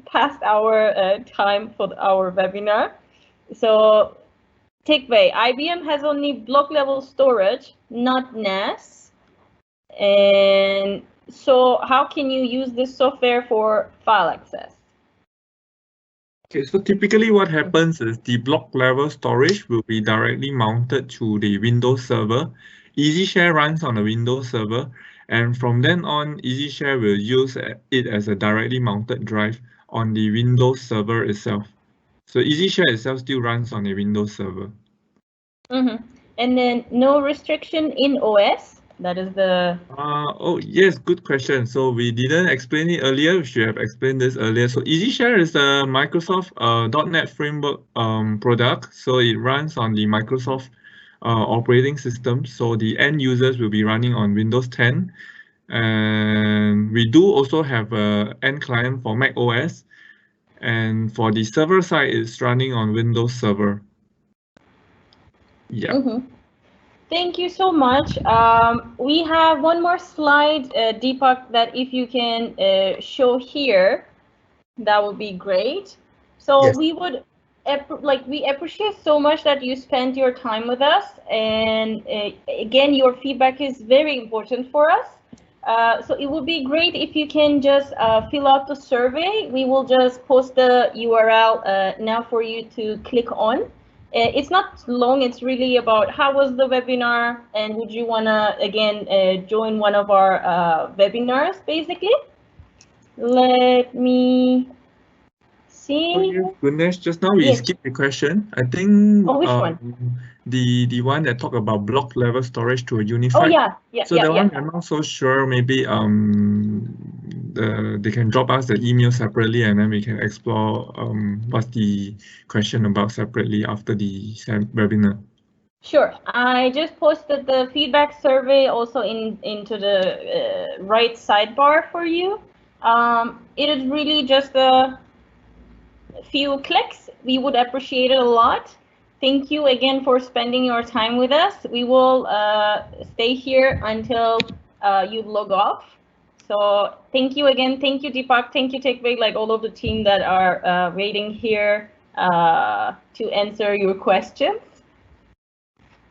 passed our time for our webinar. So Tikvay, IBM has only block level storage, not NAS. And so how can you use this software for file access? Okay, so typically what happens is the block level storage will be directly mounted to the Windows server. EasiShare runs on a Windows server, and from then on, EasiShare will use it as a directly mounted drive on the Windows server itself. So EasiShare itself still runs on a Windows server. And then no restriction in OS. That is the... Oh, yes, good question. So we didn't explain it earlier. We should have explained this earlier. So EasiShare is a Microsoft .NET Framework product. So it runs on the Microsoft operating system. So the end users will be running on Windows 10. And we do also have an end client for Mac OS. And for the server side, it's running on Windows Server. Yeah. Thank you so much. We have one more slide, Deepak, that if you can show here, that would be great. So yes. We appreciate so much that you spent your time with us. And again, your feedback is very important for us. So it would be great if you can just fill out the survey. We will just post the URL now for you to click on. It's not long, it's really about how was the webinar and would you want to, again, join one of our webinars, basically. Let me see. Oh, yes, Gunesh, just now we skipped the question. I think which one? The one that talked about block level storage to a unified. Oh, yeah. So the one I'm not so sure, maybe they can drop us the email separately and then we can explore what's the question about separately after the webinar. Sure. I just posted the feedback survey also into the right sidebar for you. It is really just a few clicks. We would appreciate it a lot. Thank you again for spending your time with us. We will stay here until you log off. So thank you again. Thank you, Deepak. Thank you, Tikvay, like all of the team that are waiting here to answer your questions.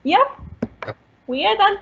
Yep, we are done.